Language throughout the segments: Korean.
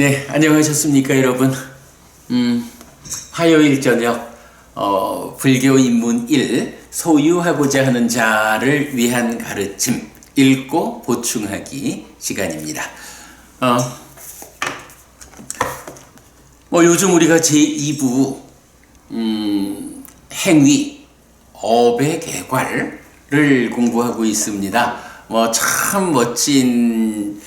네, 안녕하셨습니까, 여러분? 화요일 저녁, 불교 입문 1, 소유하고자 하는 자를 위한 가르침, 읽고 보충하기 시간입니다. 요즘 우리가 제2부, 행위, 업의 개괄을 공부하고 있습니다. 참 멋진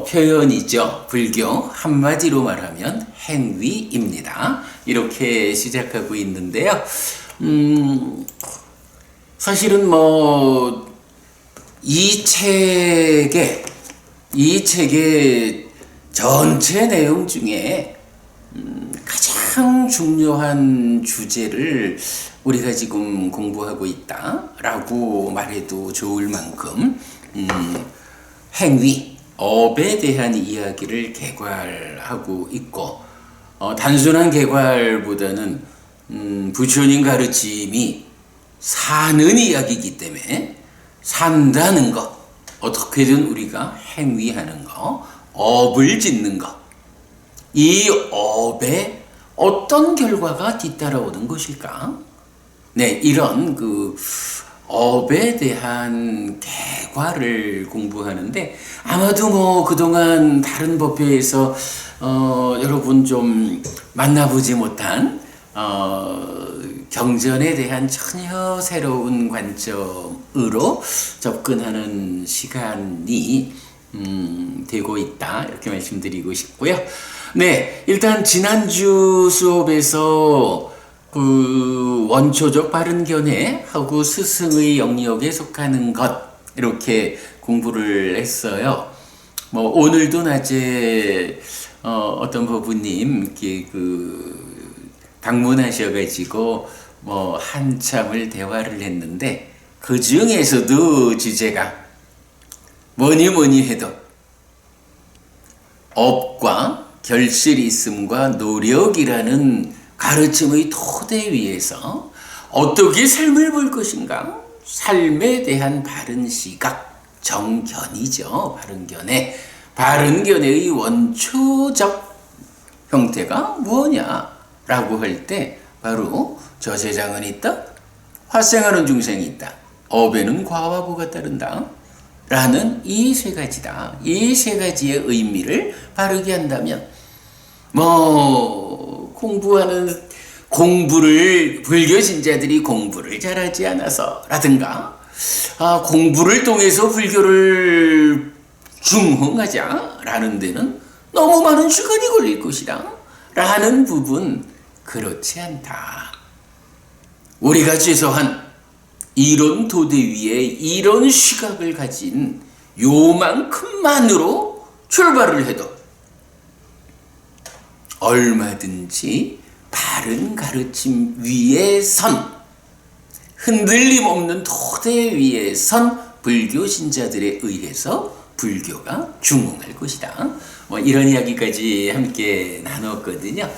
표현이죠. 불교 한마디로 말하면 행위입니다. 이렇게 시작하고 있는데요. 사실은 이 책의 전체 내용 중에 가장 중요한 주제를 우리가 지금 공부하고 있다라고 말해도 좋을 만큼 행위, 업에 대한 이야기를 개괄하고 있고, 단순한 개괄보다는 부처님 가르침이 사는 이야기이기 때문에 산다는 것, 어떻게든 우리가 행위하는 것, 업을 짓는 것, 이 업에 어떤 결과가 뒤따라오는 것일까? 네, 이런 업에 대한 개괄을 공부하는데, 아마도 그동안 다른 법회에서 여러분 좀 만나보지 못한 경전에 대한 전혀 새로운 관점으로 접근하는 시간이 되고 있다, 이렇게 말씀드리고 싶고요. 네, 일단 지난주 수업에서 원초적 바른견해하고 스승의 영역에 속하는 것, 이렇게 공부를 했어요. 오늘도 낮에 어떤 법부님 방문하셔가지고 한참을 대화를 했는데, 그 중에서도 주제가 뭐니 해도 업과 결실이 있음과 노력이라는 가르침의 토대 위에서 어떻게 삶을 볼 것인가? 삶에 대한 바른 시각, 정견이죠. 바른견해. 바른견해의 원초적 형태가 뭐냐라고 할 때 바로 저세상은 있다, 화생하는 중생이 있다, 업에는 과와 보가 따른다 라는 이 세 가지다. 이 세 가지의 의미를 바르게 한다면, 불교 신자들이 공부를 잘하지 않아서 라든가, 공부를 통해서 불교를 중흥하자 라는 데는 너무 많은 시간이 걸릴 것이다 라는 부분, 그렇지 않다. 우리가 최소한 이런 토대 위에 이런 시각을 가진 요만큼만으로 출발을 해도 얼마든지 바른 가르침 위에 선, 흔들림 없는 토대 위에 선 불교 신자들에 의해서 불교가 중흥할 것이다. 이런 이야기까지 함께 나눴거든요.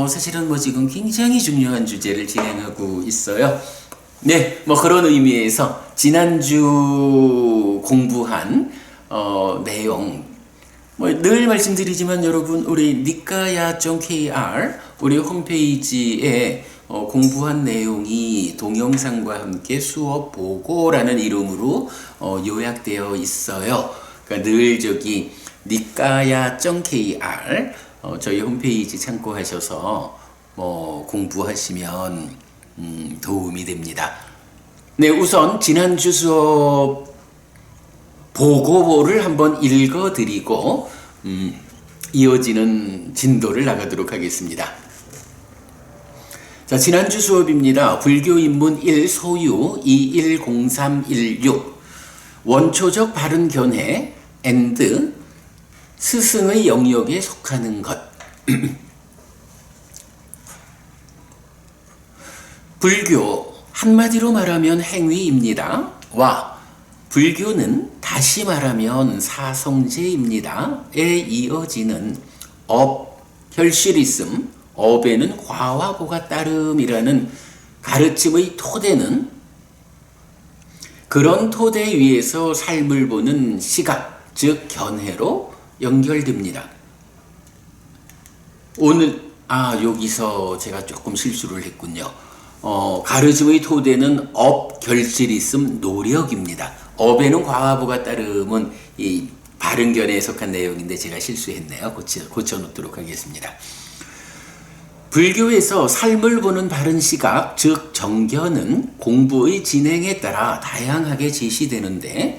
사실은 지금 굉장히 중요한 주제를 진행하고 있어요. 네, 그런 의미에서 지난주 공부한 내용, 늘 말씀드리지만 여러분, 우리 니까야.kr 우리 홈페이지에 공부한 내용이 동영상과 함께 수업 보고라는 이름으로 요약되어 있어요. 그러니까 늘 니까야.kr 저희 홈페이지 참고하셔서 공부하시면 도움이 됩니다. 네, 우선 지난주 수업 보고를 한번 읽어드리고 이어지는 진도를 나가도록 하겠습니다. 자, 지난주 수업입니다. 불교 입문 1 소유 210316 원초적 바른 견해 and 스승의 영역에 속하는 것. 불교 한마디로 말하면 행위입니다. 불교는 다시 말하면 사성제입니다.에 이어지는 업, 결실 있음, 업에는 과와 보가 따름이라는 가르침의 토대는 그런 토대 위에서 삶을 보는 시각, 즉 견해로 연결됩니다. 여기서 제가 조금 실수를 했군요. 가르침의 토대는 업, 결실 있음, 노력입니다. 업에는 과화보가 따름은 이 바른견에 속한 내용인데 제가 실수했네요. 고쳐놓도록 하겠습니다. 불교에서 삶을 보는 바른 시각, 즉 정견은 공부의 진행에 따라 다양하게 제시되는데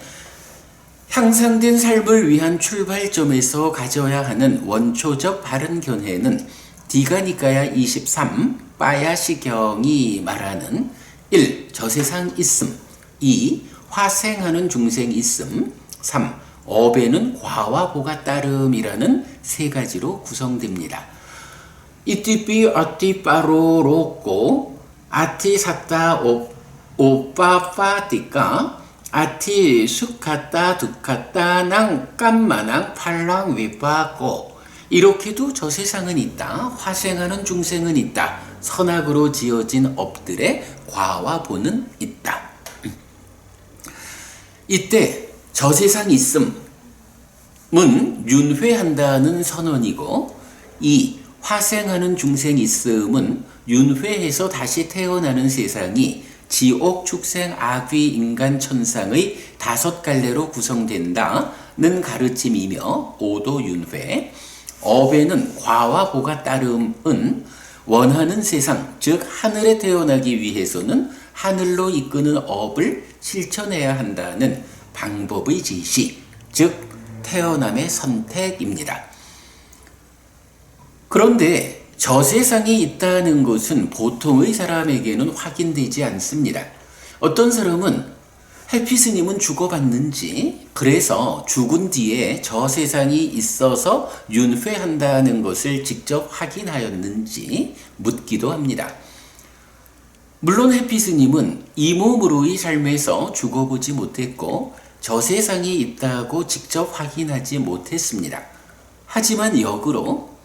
향상된 삶을 위한 출발점에서 가져야 하는 원초적 바른 견해는 디가니까야 23 빠야시경이 말하는 1. 저세상 있음 2. 화생하는 중생 있음 3. 업에는 과와 보가 따름이라는 세 가지로 구성됩니다. 이띠삐 아띠빠로로꼬 아티 사따 오빠빠띠까 아티 숙하따 두카따 낭 깜마낭 팔랑 위빠꼬 이렇게도 저 세상은 있다. 화생하는 중생은 있다. 선악으로 지어진 업들의 과와 보는 있다. 이때 저 세상 있음은 윤회한다는 선언이고 이 화생하는 중생 있음은 윤회해서 다시 태어나는 세상이 지옥, 축생, 악귀, 인간, 천상의 5갈래로 구성된다는 가르침이며 오도윤회 업에는 과와 보가 따름은 원하는 세상, 즉 하늘에 태어나기 위해서는 하늘로 이끄는 업을 실천해야 한다는 방법의 지시, 즉 태어남의 선택입니다. 그런데 저 세상이 있다는 것은 보통의 사람에게는 확인되지 않습니다. 어떤 사람은 헬피스님은 죽어봤는지, 그래서 죽은 뒤에 저 세상이 있어서 윤회한다는 것을 직접 확인하였는지 묻기도 합니다. 물론 헬피스님은 이 몸으로의 삶에서 죽어보지 못했고 저 세상이 있다고 직접 확인하지 못했습니다. 하지만 역으로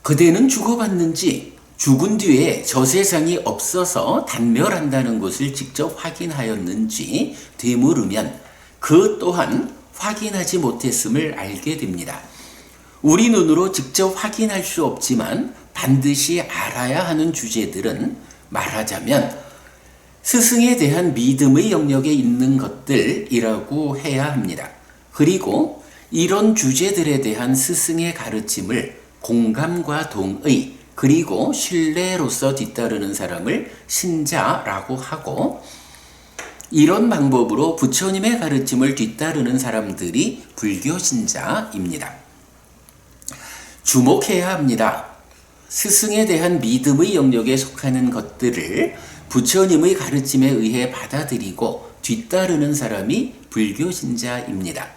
그대는 죽어봤는지 죽은 뒤에 저 세상이 없어서 단멸한다는 것을 직접 확인하였는지 되물으면 그 또한 확인하지 못했음을 알게 됩니다. 우리 눈으로 직접 확인할 수 없지만 반드시 알아야 하는 주제들은 말하자면 스승에 대한 믿음의 영역에 있는 것들이라고 해야 합니다. 그리고 이런 주제들에 대한 스승의 가르침을 공감과 동의 그리고 신뢰로서 뒤따르는 사람을 신자라고 하고 이런 방법으로 부처님의 가르침을 뒤따르는 사람들이 불교 신자입니다. 주목해야 합니다. 스승에 대한 믿음의 영역에 속하는 것들을 부처님의 가르침에 의해 받아들이고 뒤따르는 사람이 불교 신자입니다.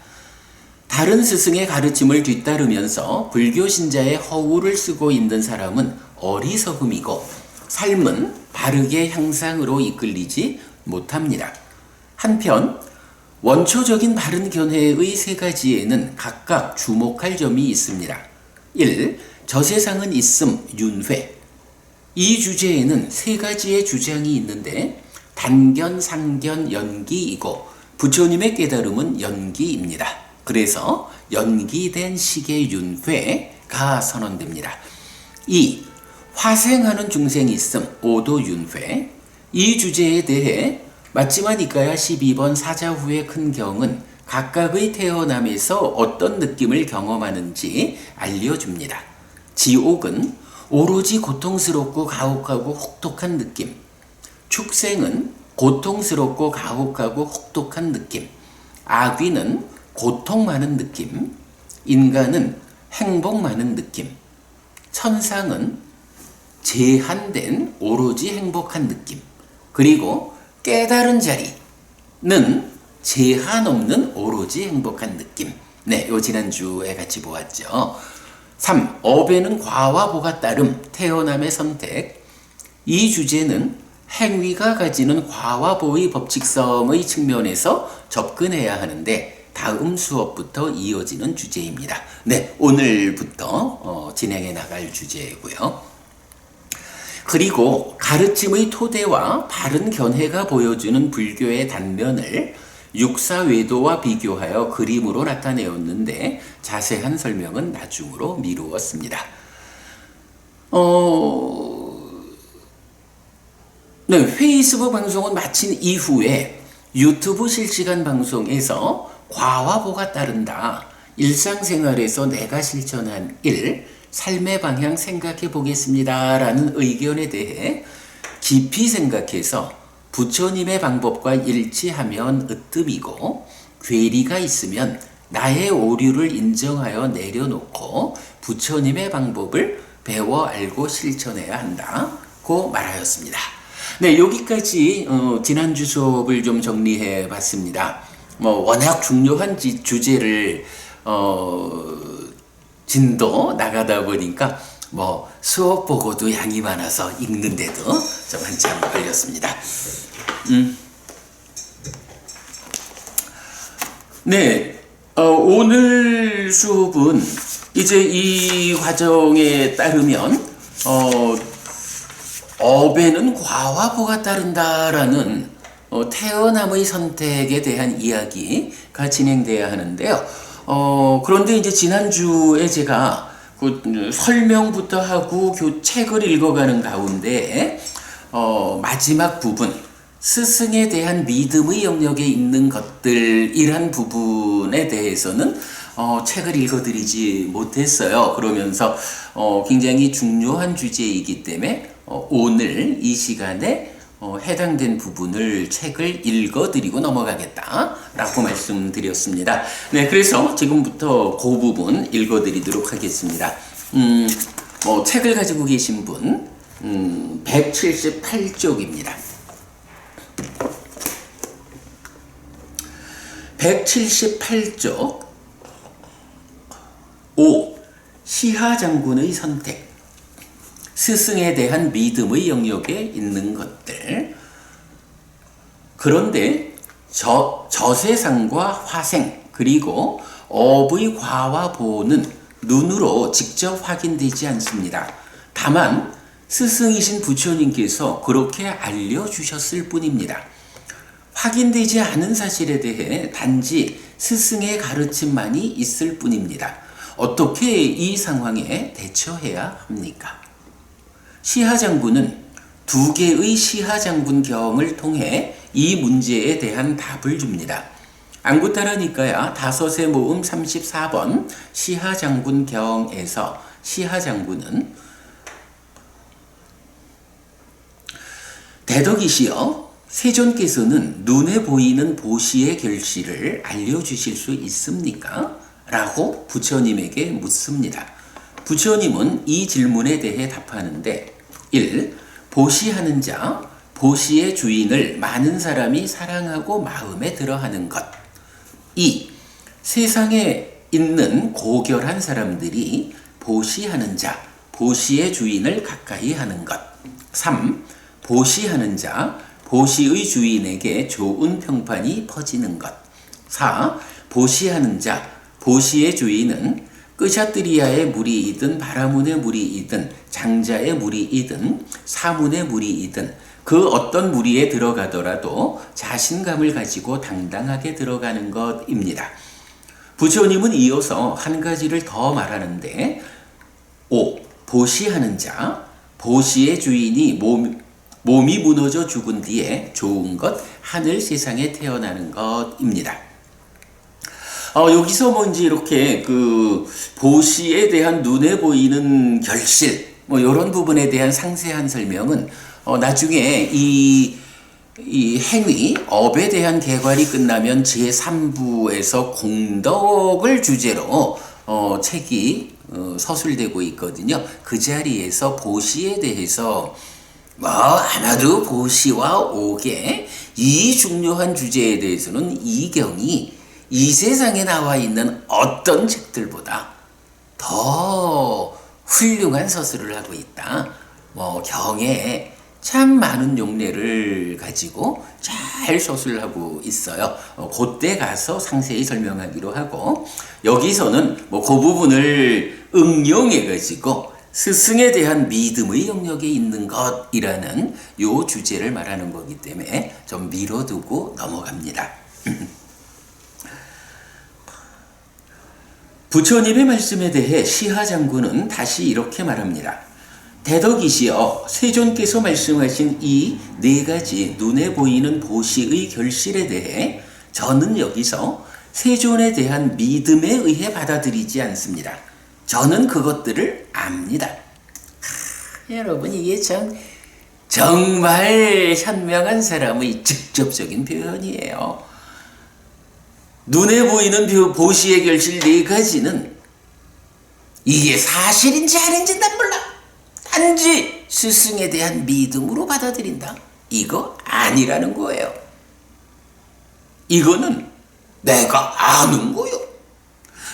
다른 스승의 가르침을 뒤따르면서 불교 신자의 허울을 쓰고 있는 사람은 어리석음이고 삶은 바르게 향상으로 이끌리지 못합니다. 한편 원초적인 바른 견해의 세 가지에는 각각 주목할 점이 있습니다. 1. 저 세상은 있음, 윤회. 이 주제에는 세 가지의 주장이 있는데 단견, 상견, 연기이고 부처님의 깨달음은 연기입니다. 그래서 연기된 식의 윤회가 선언됩니다. 2. 화생하는 중생이 있음, 오도윤회. 이 주제에 대해 맞지마 니까야 12번 사자후의 큰 경은 각각의 태어남에서 어떤 느낌을 경험하는지 알려줍니다. 지옥은 오로지 고통스럽고 가혹하고 혹독한 느낌. 축생은 고통스럽고 가혹하고 혹독한 느낌. 악귀는 고통 많은 느낌, 인간은 행복 많은 느낌, 천상은 제한된 오로지 행복한 느낌, 그리고 깨달은 자리는 제한 없는 오로지 행복한 느낌. 네, 요 지난주에 같이 보았죠. 3. 업에는 과와 보가 따름, 태어남의 선택. 이 주제는 행위가 가지는 과와 보의 법칙성의 측면에서 접근해야 하는데 다음 수업부터 이어지는 주제입니다. 네, 오늘부터 진행해 나갈 주제고요. 그리고 가르침의 토대와 바른 견해가 보여주는 불교의 단면을 육사 외도와 비교하여 그림으로 나타내었는데 자세한 설명은 나중으로 미루었습니다. 네, 페이스북 방송은 마친 이후에 유튜브 실시간 방송에서 과와보가 따른다. 일상생활에서 내가 실천한 일, 삶의 방향 생각해 보겠습니다. 라는 의견에 대해 깊이 생각해서 부처님의 방법과 일치하면 으뜸이고 괴리가 있으면 나의 오류를 인정하여 내려놓고 부처님의 방법을 배워 알고 실천해야 한다고 말하였습니다. 네, 여기까지 지난주 수업을 좀 정리해 봤습니다. 워낙 중요한 주제를 진도 나가다 보니까 수업 보고도 양이 많아서 읽는데도 좀 한참 걸렸습니다. 네, 오늘 수업은 이제 이 과정에 따르면 업에는 과와 보가 따른다라는 태어남의 선택에 대한 이야기가 진행돼야 하는데요. 그런데 이제 지난주에 제가 그 설명부터 하고 책을 읽어가는 가운데 마지막 부분 스승에 대한 믿음의 영역에 있는 것들이란 부분에 대해서는 책을 읽어드리지 못했어요. 그러면서 굉장히 중요한 주제이기 때문에 오늘 이 시간에 해당된 부분을 책을 읽어드리고 넘어가겠다라고 말씀드렸습니다. 네, 그래서 지금부터 그 부분 읽어드리도록 하겠습니다. 책을 가지고 계신 분 178쪽입니다. 178쪽 5. 시하장군의 선택. 스승에 대한 믿음의 영역에 있는 것들. 그런데 저세상과 화생 그리고 업의 과와 보는 눈으로 직접 확인되지 않습니다. 다만 스승이신 부처님께서 그렇게 알려주셨을 뿐입니다. 확인되지 않은 사실에 대해 단지 스승의 가르침만이 있을 뿐입니다. 어떻게 이 상황에 대처해야 합니까? 시하장군은 두 개의 시하장군경을 통해 이 문제에 대한 답을 줍니다. 안구타라 니까야 다섯의 모음 34번 시하장군경에서 시하장군은 대덕이시여, 세존께서는 눈에 보이는 보시의 결실을 알려주실 수 있습니까? 라고 부처님에게 묻습니다. 부처님은 이 질문에 대해 답하는데 1. 보시하는 자, 보시의 주인을 많은 사람이 사랑하고 마음에 들어하는 것. 2. 세상에 있는 고결한 사람들이 보시하는 자, 보시의 주인을 가까이 하는 것. 3. 보시하는 자, 보시의 주인에게 좋은 평판이 퍼지는 것. 4. 보시하는 자, 보시의 주인은 끄샤뜨리아의 무리이든 바라문의 무리이든 장자의 무리이든 사문의 무리이든 그 어떤 무리에 들어가더라도 자신감을 가지고 당당하게 들어가는 것입니다. 부처님은 이어서 한 가지를 더 말하는데 5. 보시하는 자, 보시의 주인이 몸이 무너져 죽은 뒤에 좋은 것, 하늘 세상에 태어나는 것입니다. 여기서 뭔지 이렇게 보시에 대한 눈에 보이는 결실, 이런 부분에 대한 상세한 설명은 나중에 이 행위, 업에 대한 개괄이 끝나면 제3부에서 공덕을 주제로 책이 서술되고 있거든요. 그 자리에서 보시에 대해서 아마도 보시와 옥의 이 중요한 주제에 대해서는 이경이 이 세상에 나와 있는 어떤 책들보다 더 훌륭한 서술을 하고 있다. 경에 참 많은 용례를 가지고 잘 서술하고 있어요. 그때 가서 상세히 설명하기로 하고, 여기서는 그 부분을 응용해 가지고 스승에 대한 믿음의 영역에 있는 것이라는 요 주제를 말하는 거기 때문에 좀 미뤄두고 넘어갑니다. 부처님의 말씀에 대해 시하 장군은 다시 이렇게 말합니다. 대덕이시여, 세존께서 말씀하신 이 네 가지 눈에 보이는 보시의 결실에 대해 저는 여기서 세존에 대한 믿음에 의해 받아들이지 않습니다. 저는 그것들을 압니다. 여러분, 이게 정말 현명한 사람의 직접적인 표현이에요. 눈에 보이는 보시의 결실 네 가지는 이게 사실인지 아닌지 난 몰라. 단지 스승에 대한 믿음으로 받아들인다. 이거 아니라는 거예요. 이거는 내가 아는 거요.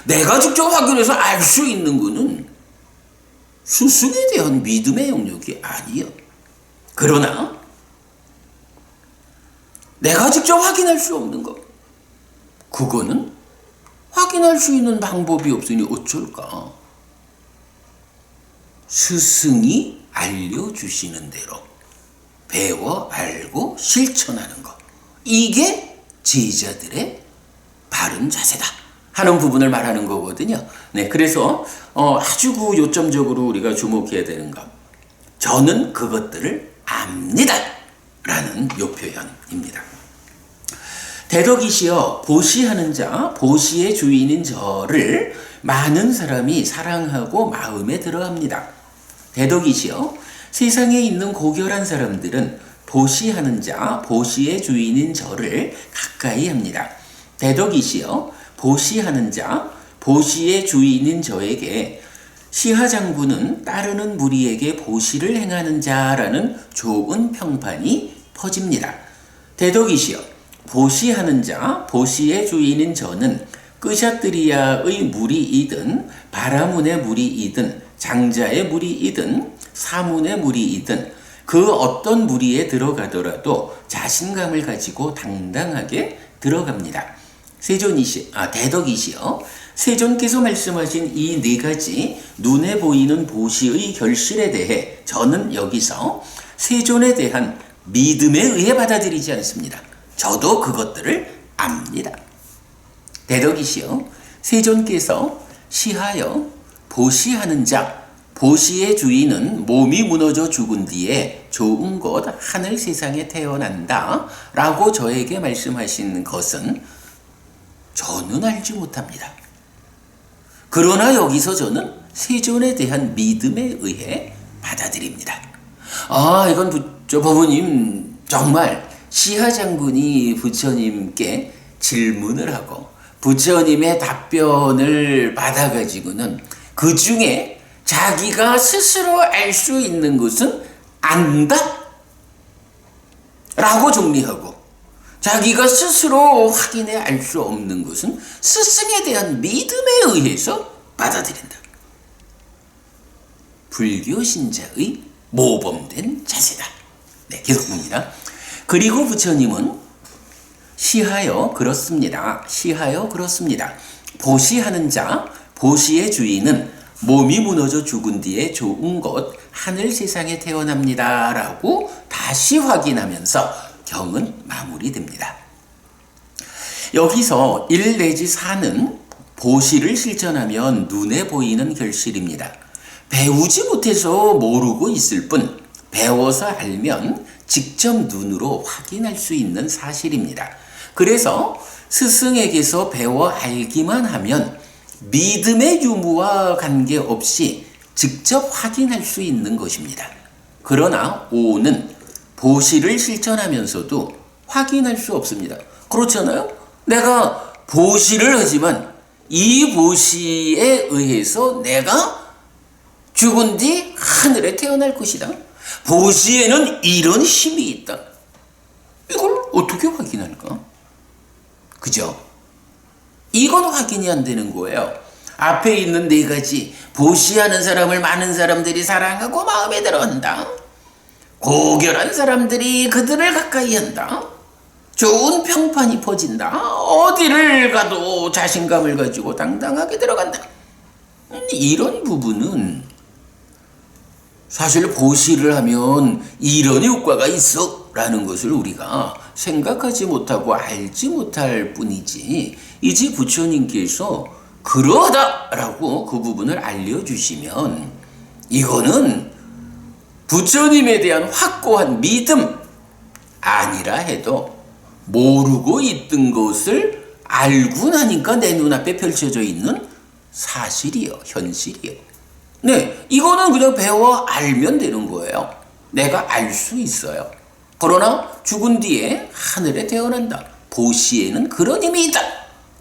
내가 직접 확인해서 알 수 있는 거는 스승에 대한 믿음의 영역이 아니에요. 그러나 내가 직접 확인할 수 없는 것, 그거는 확인할 수 있는 방법이 없으니 어쩔까? 스승이 알려주시는 대로 배워 알고 실천하는 것, 이게 제자들의 바른 자세다 하는 부분을 말하는 거거든요. 네, 그래서 아주 요점적으로 우리가 주목해야 되는 것, 저는 그것들을 압니다 라는 요 표현입니다. 대덕이시여, 보시하는 자, 보시의 주인인 저를 많은 사람이 사랑하고 마음에 들어합니다. 대덕이시여, 세상에 있는 고결한 사람들은 보시하는 자, 보시의 주인인 저를 가까이 합니다. 대덕이시여, 보시하는 자, 보시의 주인인 저에게 시하 장군은 따르는 무리에게 보시를 행하는 자라는 좋은 평판이 퍼집니다. 대덕이시여, 보시하는 자, 보시의 주인인 저는 끄샤뜨리아의 무리이든 바라문의 무리이든 장자의 무리이든 사문의 무리이든 그 어떤 무리에 들어가더라도 자신감을 가지고 당당하게 들어갑니다. 대덕이시여, 세존께서 말씀하신 이 네 가지 눈에 보이는 보시의 결실에 대해 저는 여기서 세존에 대한 믿음에 의해 받아들이지 않습니다. 저도 그것들을 압니다. 대덕이시여, 세존께서 시하여 보시하는 자, 보시의 주인은 몸이 무너져 죽은 뒤에 좋은 곳 하늘 세상에 태어난다 라고 저에게 말씀하신 것은 저는 알지 못합니다. 그러나 여기서 저는 세존에 대한 믿음에 의해 받아들입니다. 이건 법부님, 정말 시하 장군이 부처님께 질문을 하고 부처님의 답변을 받아가지고는 그 중에 자기가 스스로 알 수 있는 것은 안다 라고 정리하고, 자기가 스스로 확인해 알 수 없는 것은 스승에 대한 믿음에 의해서 받아들인다. 불교 신자의 모범된 자세다. 네, 계속 봅니다. 그리고 부처님은 시하여 그렇습니다. 시하여 그렇습니다. 보시하는 자, 보시의 주인은 몸이 무너져 죽은 뒤에 좋은 곳 하늘 세상에 태어납니다 라고 다시 확인하면서 경은 마무리됩니다. 여기서 1 내지 4는 보시를 실천하면 눈에 보이는 결실입니다. 배우지 못해서 모르고 있을 뿐 배워서 알면 직접 눈으로 확인할 수 있는 사실입니다. 그래서 스승에게서 배워 알기만 하면 믿음의 유무와 관계없이 직접 확인할 수 있는 것입니다. 그러나 5는 보시를 실천하면서도 확인할 수 없습니다. 그렇잖아요? 내가 보시를 하지만 이 보시에 의해서 내가 죽은 뒤 하늘에 태어날 것이다. 보시에는 이런 힘이 있다. 이걸 어떻게 확인할까? 그죠? 이건 확인이 안 되는 거예요. 앞에 있는 네 가지, 보시하는 사람을 많은 사람들이 사랑하고 마음에 들어한다. 고결한 사람들이 그들을 가까이 한다. 좋은 평판이 퍼진다. 어디를 가도 자신감을 가지고 당당하게 들어간다. 이런 부분은 사실 보시를 하면 이런 효과가 있어 라는 것을 우리가 생각하지 못하고 알지 못할 뿐이지, 이제 부처님께서 그러하다라고 그 부분을 알려주시면 이거는 부처님에 대한 확고한 믿음 아니라 해도 모르고 있던 것을 알고 나니까 내 눈앞에 펼쳐져 있는 사실이요, 현실이요. 네, 이거는 그냥 배워 알면 되는 거예요. 내가 알 수 있어요. 그러나 죽은 뒤에 하늘에 태어난다. 보시에는 그런 힘이 있다.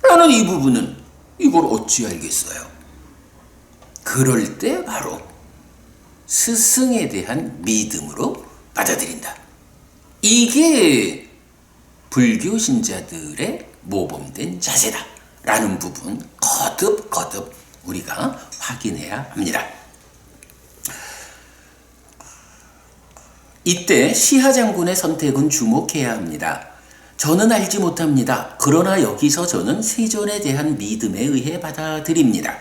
라는 이 부분은 이걸 어찌 알겠어요? 그럴 때 바로 스승에 대한 믿음으로 받아들인다. 이게 불교 신자들의 모범된 자세다. 라는 부분 거듭 우리가 확인해야 합니다. 이때 시하 장군의 선택은 주목해야 합니다. 저는 알지 못합니다. 그러나 여기서 저는 세존에 대한 믿음에 의해 받아들입니다.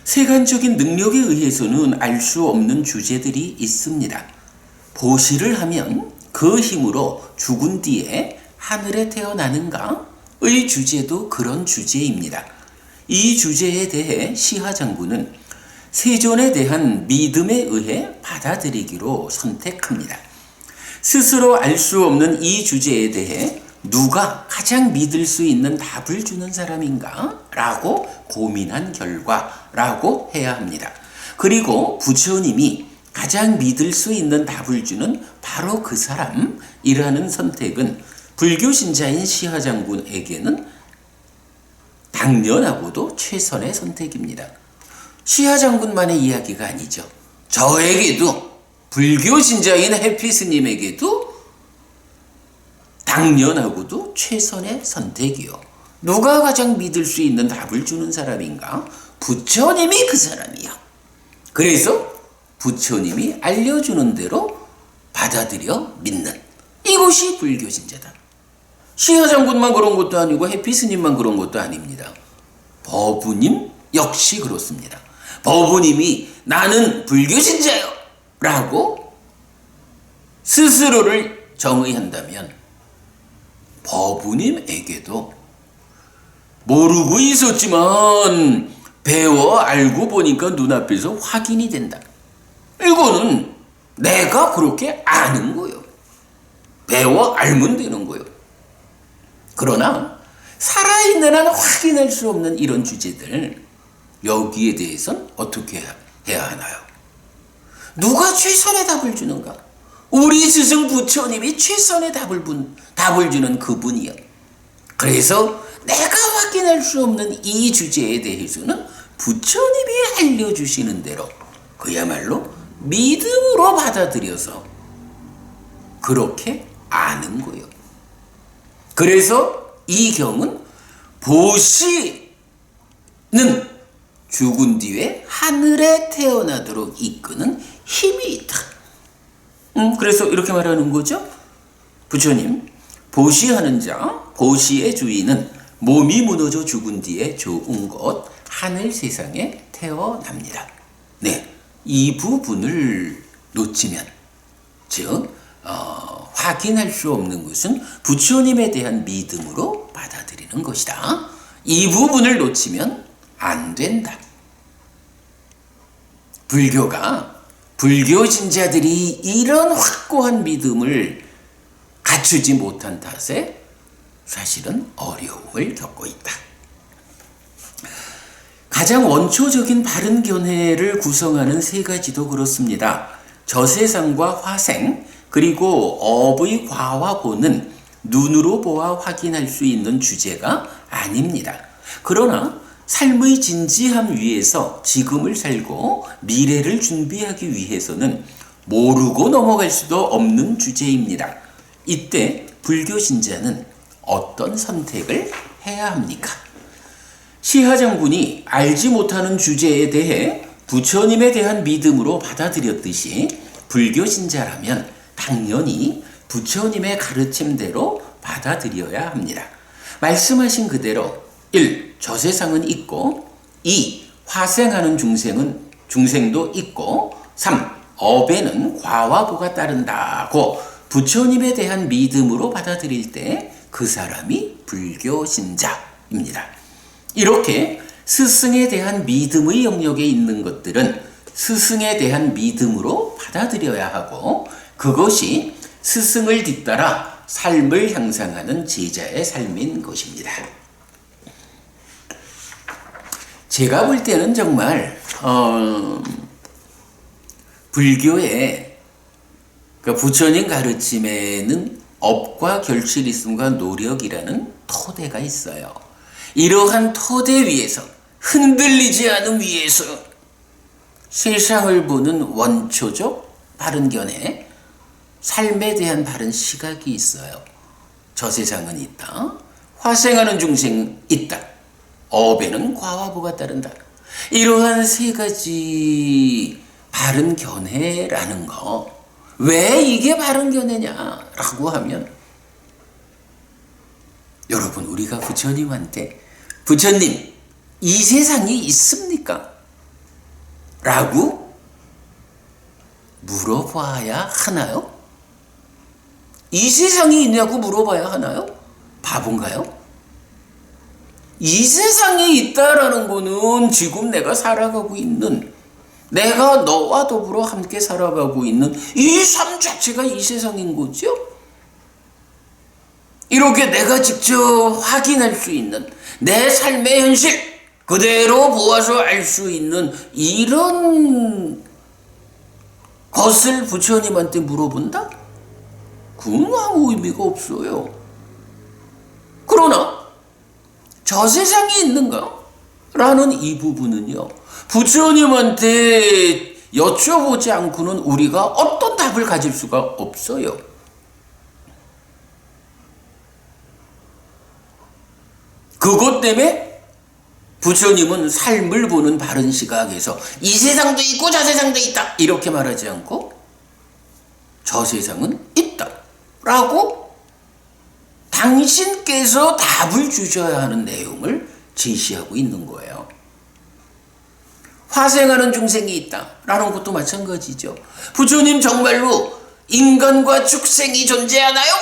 세간적인 능력에 의해서는 알 수 없는 주제들이 있습니다. 보시를 하면 그 힘으로 죽은 뒤에 하늘에 태어나는가의 주제도 그런 주제입니다. 이 주제에 대해 시하 장군은 세존에 대한 믿음에 의해 받아들이기로 선택합니다. 스스로 알 수 없는 이 주제에 대해 누가 가장 믿을 수 있는 답을 주는 사람인가? 라고 고민한 결과라고 해야 합니다. 그리고 부처님이 가장 믿을 수 있는 답을 주는 바로 그 사람이라는 선택은 불교 신자인 시하 장군에게는 당연하고도 최선의 선택입니다. 시하 장군만의 이야기가 아니죠. 저에게도 불교 신자인 해피 스님에게도 당연하고도 최선의 선택이요. 누가 가장 믿을 수 있는 답을 주는 사람인가? 부처님이 그 사람이요. 그래서 부처님이 알려주는 대로 받아들여 믿는 이것이 불교 신자다. 시하 장군만 그런 것도 아니고 해피 스님만 그런 것도 아닙니다. 법부님 역시 그렇습니다. 법부님이 나는 불교 신자요 라고 스스로를 정의한다면 법부님에게도 모르고 있었지만 배워 알고 보니까 눈앞에서 확인이 된다. 이거는 내가 그렇게 아는 거예요. 배워 알면 되는 거예요. 그러나 살아있는 한 확인할 수 없는 이런 주제들, 여기에 대해서는 어떻게 해야 하나요? 누가 최선의 답을 주는가? 우리 스승 부처님이 최선의 답을 주는 그분이요. 그래서 내가 확인할 수 없는 이 주제에 대해서는 부처님이 알려주시는 대로 그야말로 믿음으로 받아들여서 그렇게 아는 거예요. 그래서 이 경은 보시는 죽은 뒤에 하늘에 태어나도록 이끄는 힘이 있다. 그래서 이렇게 말하는 거죠. 부처님, 보시하는 자, 보시의 주인은 몸이 무너져 죽은 뒤에 좋은 것, 하늘 세상에 태어납니다. 네, 이 부분을 놓치면, 즉 확인할 수 없는 것은 부처님에 대한 믿음으로 받아들이는 것이다. 이 부분을 놓치면 안 된다. 불교가 불교 신자들이 이런 확고한 믿음을 갖추지 못한 탓에 사실은 어려움을 겪고 있다. 가장 원초적인 바른 견해를 구성하는 세 가지도 그렇습니다. 저세상과 화생, 그리고 업의 과와 보는 눈으로 보아 확인할 수 있는 주제가 아닙니다. 그러나 삶의 진지함 위에서 지금을 살고 미래를 준비하기 위해서는 모르고 넘어갈 수도 없는 주제입니다. 이때 불교 신자는 어떤 선택을 해야 합니까? 시하 장군이 알지 못하는 주제에 대해 부처님에 대한 믿음으로 받아들였듯이 불교 신자라면 당연히 부처님의 가르침대로 받아들여야 합니다. 말씀하신 그대로 1. 저세상은 있고 2. 화생하는 중생도 있고 3. 업에는 과와 보가 따른다고 부처님에 대한 믿음으로 받아들일 때 그 사람이 불교 신자입니다. 이렇게 스승에 대한 믿음의 영역에 있는 것들은 스승에 대한 믿음으로 받아들여야 하고, 그것이 스승을 뒤따라 삶을 향상하는 제자의 삶인 것입니다. 제가 볼 때는 정말 불교의 부처님 가르침에는 업과 결실있음과 노력이라는 토대가 있어요. 이러한 토대 위에서, 흔들리지 않음 위에서 세상을 보는 원초적 바른 견해, 삶에 대한 바른 시각이 있어요. 저 세상은 있다. 화생하는 중생 있다. 업에는 과화부가 따른다. 이러한 세 가지 바른 견해라는 거. 왜 이게 바른 견해냐라고 하면, 여러분, 우리가 부처님한테 부처님, 이 세상이 있습니까? 라고 물어봐야 하나요? 이 세상이 있냐고 물어봐야 하나요? 바본가요? 이 세상에 있다라는 거는 지금 내가 살아가고 있는, 내가 너와 더불어 함께 살아가고 있는 이 삶 자체가 이 세상인 거죠. 이렇게 내가 직접 확인할 수 있는 내 삶의 현실 그대로 보아서 알 수 있는 이런 것을 부처님한테 물어본다? 그건 아무 의미가 없어요. 그러나 저 세상이 있는가? 라는 이 부분은요, 부처님한테 여쭤보지 않고는 우리가 어떤 답을 가질 수가 없어요. 그것 때문에 부처님은 삶을 보는 바른 시각에서 이 세상도 있고 저 세상도 있다 이렇게 말하지 않고 저 세상은 있다 라고 당신께서 답을 주셔야 하는 내용을 제시하고 있는 거예요. 화생하는 중생이 있다 라는 것도 마찬가지죠. 부처님 정말로 인간과 축생이 존재하나요?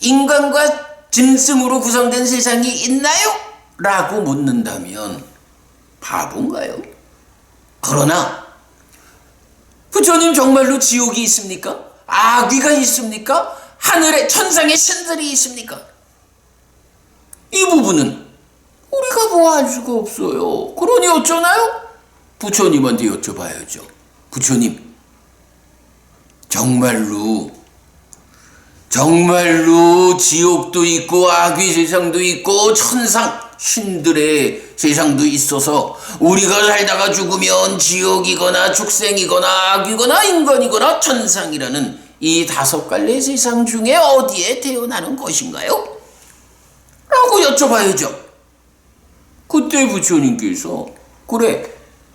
인간과 짐승으로 구성된 세상이 있나요? 라고 묻는다면 바본가요? 그러나 부처님 정말로 지옥이 있습니까? 악귀가 있습니까? 하늘에 천상의 신들이 있습니까? 이 부분은 우리가 뭐 알 수가 없어요. 그러니 어쩌나요? 부처님한테 여쭤봐야죠. 부처님, 정말로 지옥도 있고 악귀 세상도 있고 천상 신들의 세상도 있어서 우리가 살다가 죽으면 지옥이거나 축생이거나 악귀거나 인간이거나 천상이라는 이 다섯 갈래 세상 중에 어디에 태어나는 것인가요? 라고 여쭤봐야죠. 그때 부처님께서 그래,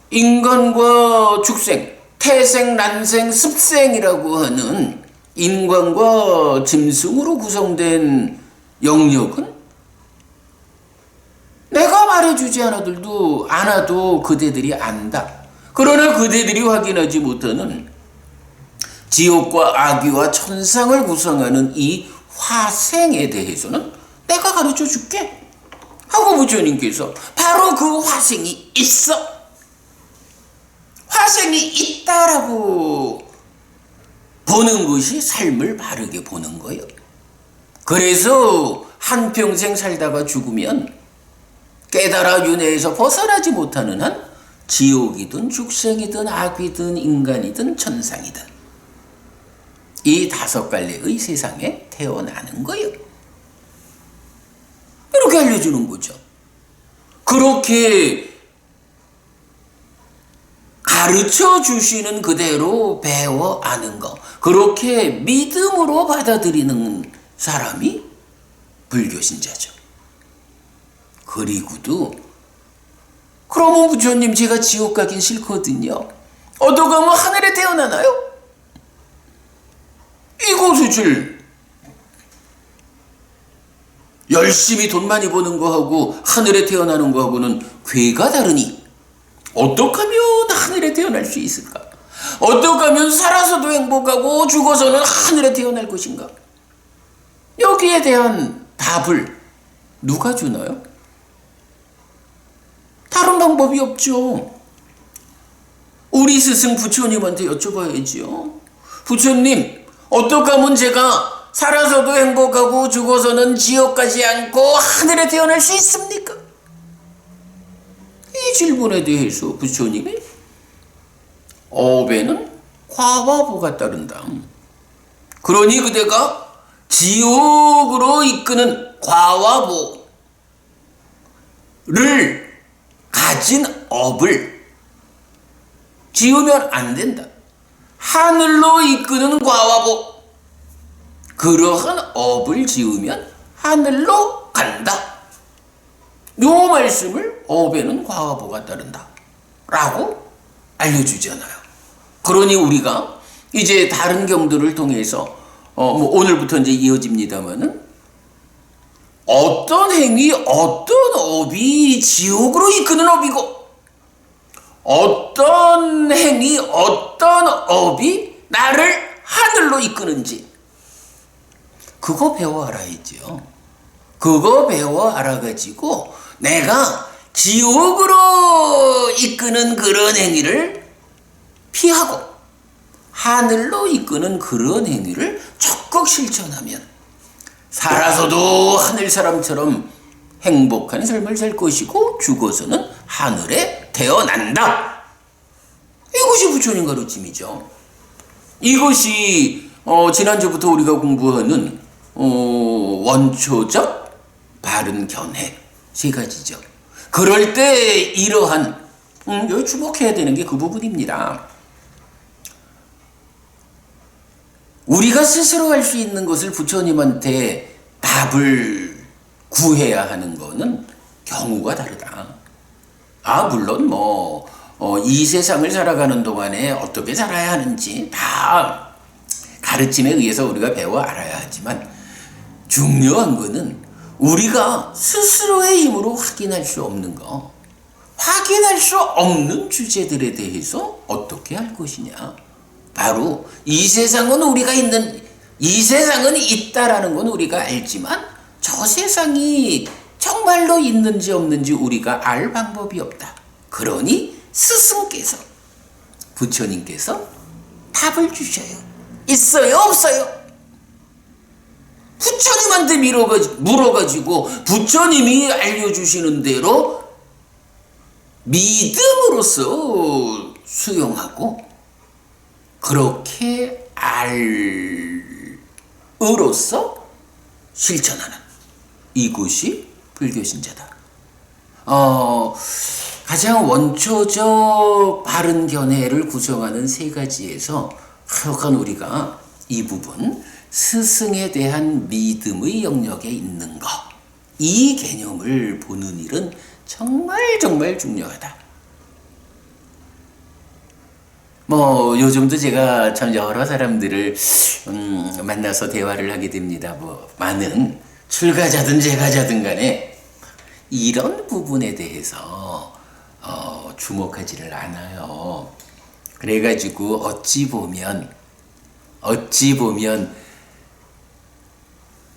인간과 축생, 태생, 난생, 습생이라고 하는 인간과 짐승으로 구성된 영역은 내가 말해주지 않아도 그대들이 안다. 그러나 그대들이 확인하지 못하는 지옥과 악귀와 천상을 구성하는 이 화생에 대해서는 내가 가르쳐 줄게 하고 부처님께서 바로 그 화생이 있어, 화생이 있다라고 보는 것이 삶을 바르게 보는 거예요. 그래서 한평생 살다가 죽으면 깨달아 윤회에서 벗어나지 못하는 한 지옥이든 축생이든 악귀든 인간이든 천상이든 이 다섯 갈래의 세상에 태어나는 거예요. 이렇게 알려주는 거죠. 그렇게 가르쳐 주시는 그대로 배워 아는 거, 그렇게 믿음으로 받아들이는 사람이 불교 신자죠. 그리고도 그러면 부처님, 제가 지옥 가긴 싫거든요. 어떡하면 하늘에 태어나나요? 이것을 열심히 돈 많이 버는 거하고 하늘에 태어나는 거하고는 궤가 다르니 어떻게 하면 하늘에 태어날 수 있을까? 어떻게 하면 살아서도 행복하고 죽어서는 하늘에 태어날 것인가? 여기에 대한 답을 누가 주나요? 다른 방법이 없죠. 우리 스승 부처님한테 여쭤봐야지요. 부처님, 어떻게 하면 제가 살아서도 행복하고 죽어서는 지옥 가지 않고 하늘에 태어날 수 있습니까? 이 질문에 대해서 부처님이 업에는 과와보가 따른다. 그러니 그대가 지옥으로 이끄는 과와보를 가진 업을 지으면 안 된다. 하늘로 이끄는 과와보, 그러한 업을 지으면 하늘로 간다. 요 말씀을 업에는 과와보가 따른다 라고 알려주잖아요. 그러니 우리가 이제 다른 경들을 통해서 뭐 오늘부터 이제 이어집니다만은 어떤 행위, 어떤 업이 지옥으로 이끄는 업이고 어떤 행위, 어떤 업이 나를 하늘로 이끄는지 그거 배워 알아야죠. 그거 배워 알아가지고 내가 지옥으로 이끄는 그런 행위를 피하고 하늘로 이끄는 그런 행위를 적극 실천하면 살아서도 하늘 사람처럼 행복한 삶을 살 것이고 죽어서는 하늘에 태어난다. 이것이 부처님 가르침이죠. 이것이 지난주부터 우리가 공부하는 원초적 바른 견해 세 가지죠. 그럴 때 이러한 여기 주목해야 되는 게 그 부분입니다. 우리가 스스로 할 수 있는 것을 부처님한테 답을 구해야 하는 거는 경우가 다르다. 물론 이 세상을 살아가는 동안에 어떻게 살아야 하는지 다 가르침에 의해서 우리가 배워 알아야 하지만 중요한 거는 우리가 스스로의 힘으로 확인할 수 없는 거, 확인할 수 없는 주제들에 대해서 어떻게 할 것이냐. 바로 이 세상은 이 세상은 있다라는 건 우리가 알지만 저 세상이 정말로 있는지 없는지 우리가 알 방법이 없다. 그러니 스승께서, 부처님께서 답을 주셔요. 있어요, 없어요? 부처님한테 물어가지고 부처님이 알려주시는 대로 믿음으로써 수용하고 그렇게 알으로써 실천하는 이것이 불교신자다. 가장 원초적 바른 견해를 구성하는 세 가지에서 하여간 우리가 이 부분 스승에 대한 믿음의 영역에 있는 것, 이 개념을 보는 일은 정말 정말 중요하다. 요즘도 제가 참 여러 사람들을 만나서 대화를 하게 됩니다. 많은 출가자든 재가자든 간에 이런 부분에 대해서 주목하지를 않아요. 그래가지고 어찌 보면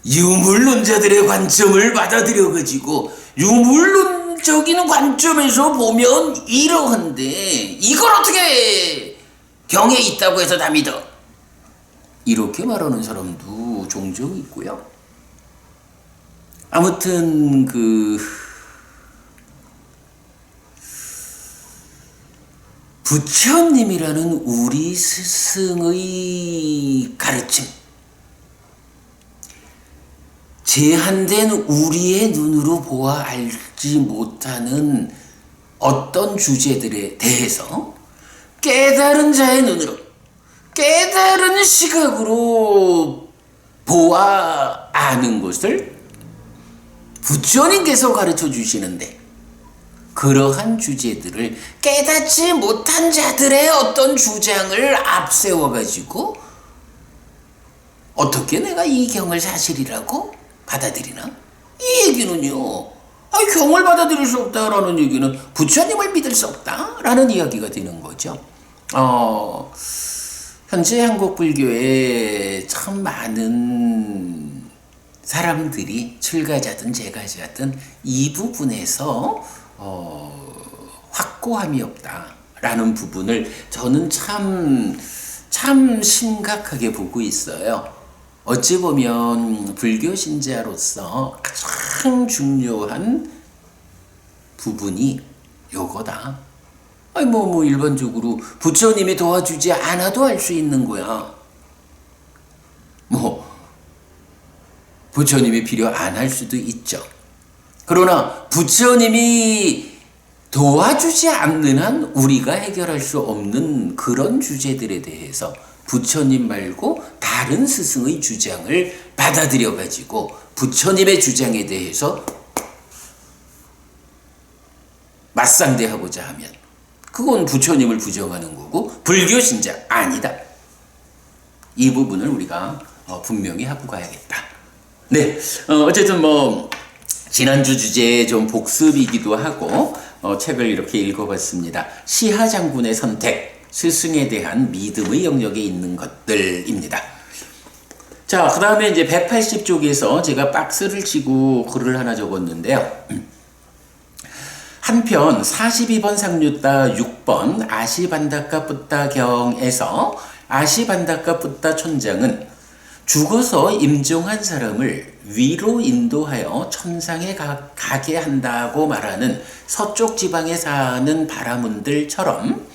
유물론자들의 관점을 받아들여가지고 유물론적인 관점에서 보면 이러한데 이걸 어떻게 경에 있다고 해서 다 믿어? 이렇게 말하는 사람도 종종 있고요. 아무튼 부처님이라는 우리 스승의 가르침, 제한된 우리의 눈으로 보아 알지 못하는 어떤 주제들에 대해서 깨달은 자의 눈으로, 깨달은 시각으로 보아 아는 것을 부처님께서 가르쳐 주시는데 그러한 주제들을 깨닫지 못한 자들의 어떤 주장을 앞세워가지고 어떻게 내가 이 경을 사실이라고 받아들이나? 이 얘기는요, 경을 받아들일 수 없다라는 얘기는 부처님을 믿을 수 없다라는 이야기가 되는 거죠. 현재 한국 불교에 참 많은 사람들이 출가자든 재가자든 이 부분에서 확고함이 없다라는 부분을 저는 참 심각하게 보고 있어요. 어찌 보면 불교 신자로서 가장 중요한 부분이 요거다. 아니 뭐 일반적으로 부처님이 도와주지 않아도 할 수 있는 거야. 뭐 부처님이 필요 안 할 수도 있죠. 그러나 부처님이 도와주지 않는 한 우리가 해결할 수 없는 그런 주제들에 대해서 부처님 말고 다른 스승의 주장을 받아들여 가지고 부처님의 주장에 대해서 맞상대하고자 하면 그건 부처님을 부정하는 거고 불교 신자 아니다. 이 부분을 우리가 분명히 하고 가야겠다. 네, 어쨌든 뭐 지난주 주제의 좀 복습이기도 하고 책을 이렇게 읽어봤습니다. 시하 장군의 선택, 스승에 대한 믿음의 영역에 있는 것들입니다. 자, 그 다음에 이제 180쪽에서 제가 박스를 치고 글을 하나 적었는데요. 한편 42번 상류따 6번 아시반다카 붓다 경에서 아시반다카 붓다 촌장은 죽어서 임종한 사람을 위로 인도하여 천상에 가게 한다고 말하는 서쪽 지방에 사는 바라문들처럼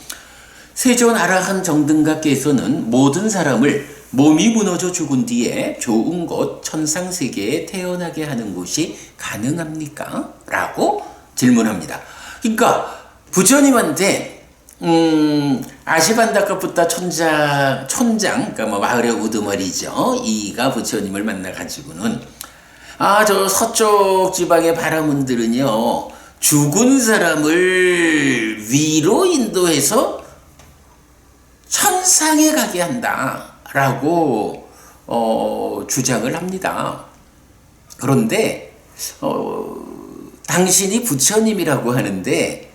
세존 아라한 정등각께서는 모든 사람을 몸이 무너져 죽은 뒤에 좋은 곳 천상세계에 태어나게 하는 것이 가능합니까? 라고 질문합니다. 그러니까 부처님한테 아시반다카 붓다 촌장, 그러니까 뭐 마을의 우두머리죠. 이가 부처님을 만나가지고는 저 서쪽 지방의 바라문들은요, 죽은 사람을 위로 인도해서 천상에 가게 한다라고 주장을 합니다. 그런데 당신이 부처님이라고 하는데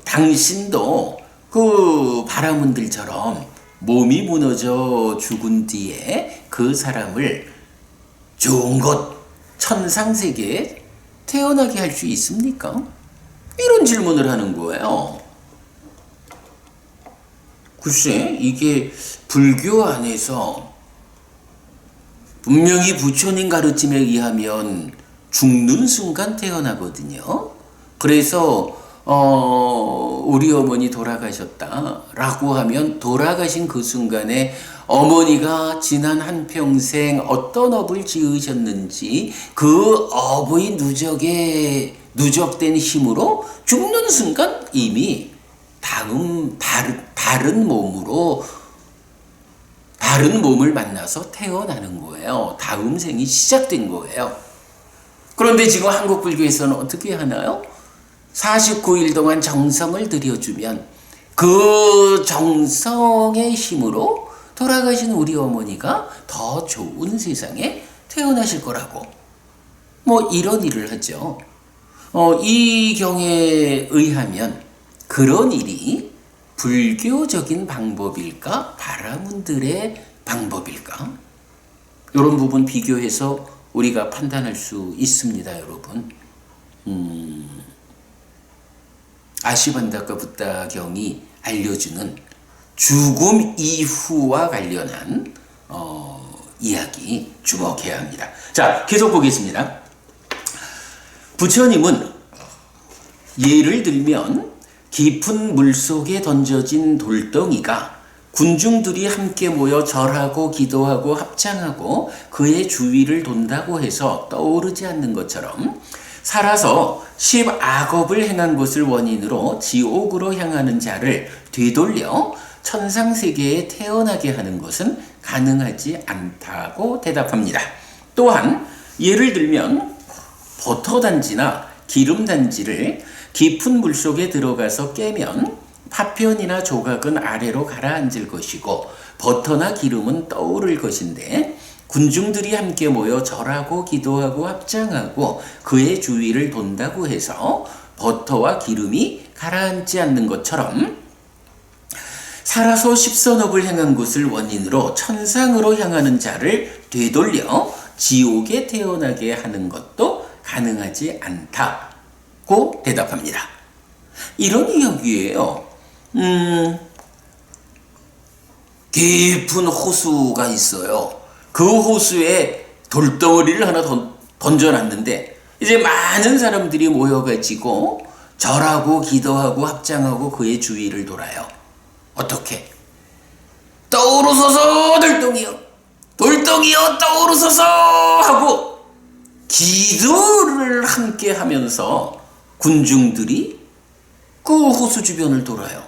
당신도 그 바라문들처럼 몸이 무너져 죽은 뒤에 그 사람을 좋은 곳 천상세계에 태어나게 할 수 있습니까? 이런 질문을 하는 거예요. 글쎄, 이게 불교 안에서 분명히 부처님 가르침에 의하면 죽는 순간 태어나거든요. 그래서 우리 어머니 돌아가셨다라고 하면 돌아가신 그 순간에 어머니가 지난 한평생 어떤 업을 지으셨는지 그 업의 누적된 힘으로 죽는 순간 이미 다른 몸을 만나서 태어나는 거예요. 다음 생이 시작된 거예요. 그런데 지금 한국 불교에서는 어떻게 하나요? 49일 동안 정성을 들여주면 그 정성의 힘으로 돌아가신 우리 어머니가 더 좋은 세상에 태어나실 거라고 뭐 이런 일을 하죠. 이 경에 의하면 그런 일이 불교적인 방법일까? 바라문들의 방법일까? 이런 부분 비교해서 우리가 판단할 수 있습니다, 여러분. 아시반다카 붓다 경이 알려주는 죽음 이후와 관련한 이야기 주목해야 합니다. 자, 계속 보겠습니다. 부처님은 예를 들면 깊은 물속에 던져진 돌덩이가 군중들이 함께 모여 절하고 기도하고 합창하고 그의 주위를 돈다고 해서 떠오르지 않는 것처럼 살아서 10악업을 행한 것을 원인으로 지옥으로 향하는 자를 되돌려 천상세계에 태어나게 하는 것은 가능하지 않다고 대답합니다. 또한 예를 들면 버터단지나 기름단지를 깊은 물속에 들어가서 깨면 파편이나 조각은 아래로 가라앉을 것이고 버터나 기름은 떠오를 것인데 군중들이 함께 모여 절하고 기도하고 합장하고 그의 주위를 돈다고 해서 버터와 기름이 가라앉지 않는 것처럼 살아서 10선업을 행한 것을 원인으로 천상으로 향하는 자를 되돌려 지옥에 태어나게 하는 것도 가능하지 않다고 대답합니다. 이런 이야기예요. 깊은 호수가 있어요. 그 호수에 돌덩어리를 하나 던져놨는데 이제 많은 사람들이 모여가지고 절하고 기도하고 합장하고 그의 주위를 돌아요. 어떻게? 떠오르소서 돌덩이여, 돌덩이여 떠오르소서 하고 기도를 함께 하면서 군중들이 그 호수 주변을 돌아요.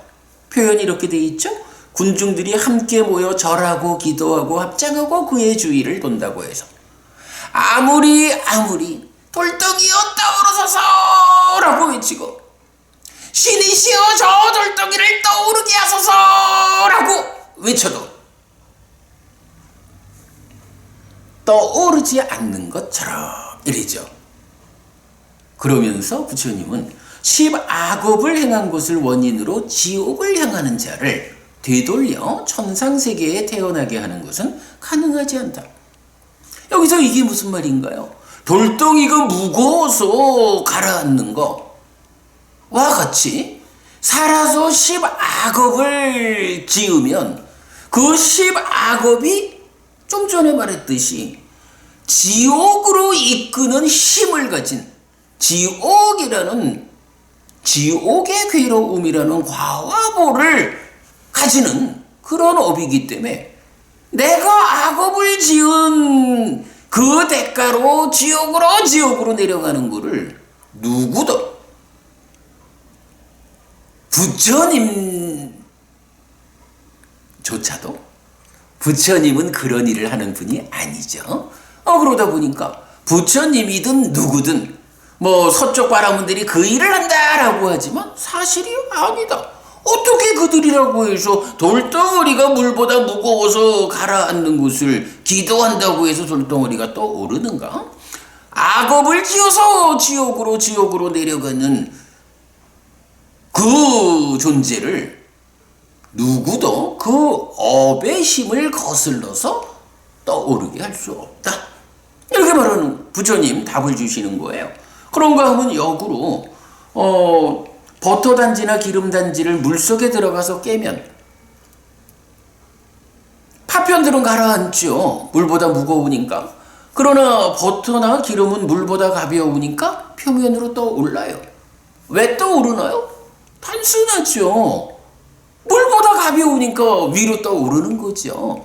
표현이 이렇게 돼 있죠? 군중들이 함께 모여 절하고 기도하고 합장하고 그의 주위를 돈다고 해서 아무리 돌덩이여 떠오르소서 라고 외치고 신이시여 저 돌덩이를 떠오르게 하소서 라고 외쳐도 떠오르지 않는 것처럼 이러죠. 그러면서 부처님은 10악업을 행한 것을 원인으로 지옥을 향하는 자를 되돌려 천상세계에 태어나게 하는 것은 가능하지 않다. 여기서 이게 무슨 말인가요? 돌덩이가 무거워서 가라앉는 거와 같이 살아서 10악업을 지으면 그 10악업이 좀 전에 말했듯이 지옥으로 이끄는 힘을 가진 지옥의 괴로움이라는 과화보를 가지는 그런 업이기 때문에 내가 악업을 지은 그 대가로 지옥으로 내려가는 거를 누구도 부처님은 그런 일을 하는 분이 아니죠. 그러다 보니까 부처님이든 누구든 뭐 서쪽 바라문들이 그 일을 한다라고 하지만 사실이 아니다. 어떻게 그들이라고 해서 돌덩어리가 물보다 무거워서 가라앉는 것을 기도한다고 해서 돌덩어리가 떠오르는가? 악업을 지어서 지옥으로 내려가는 그 존재를 누구도 그 업의 힘을 거슬러서 떠오르게 할 수 없다. 이렇게 말하는 부처님 답을 주시는 거예요. 그런가 하면 역으로 버터단지나 기름단지를 물속에 들어가서 깨면 파편들은 가라앉죠. 물보다 무거우니까. 그러나 버터나 기름은 물보다 가벼우니까 표면으로 떠올라요. 왜 떠오르나요? 단순하죠. 물보다 가벼우니까 위로 떠오르는 거죠.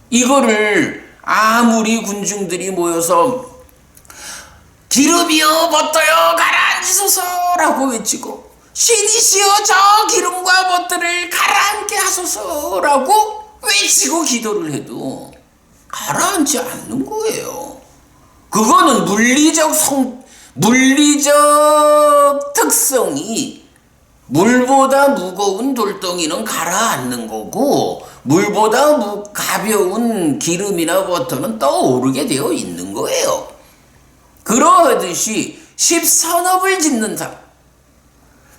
이거를 아무리 군중들이 모여서 기름이여 버터여 가라앉으소서라고 외치고 신이시여 저 기름과 버터를 가라앉게 하소서라고 외치고 기도를 해도 가라앉지 않는 거예요. 그거는 물리적 특성이 물보다 무거운 돌덩이는 가라앉는 거고 물보다 가벼운 기름이나 버터는 떠오르게 되어 있는 거예요. 그러하듯이 10선업을 짓는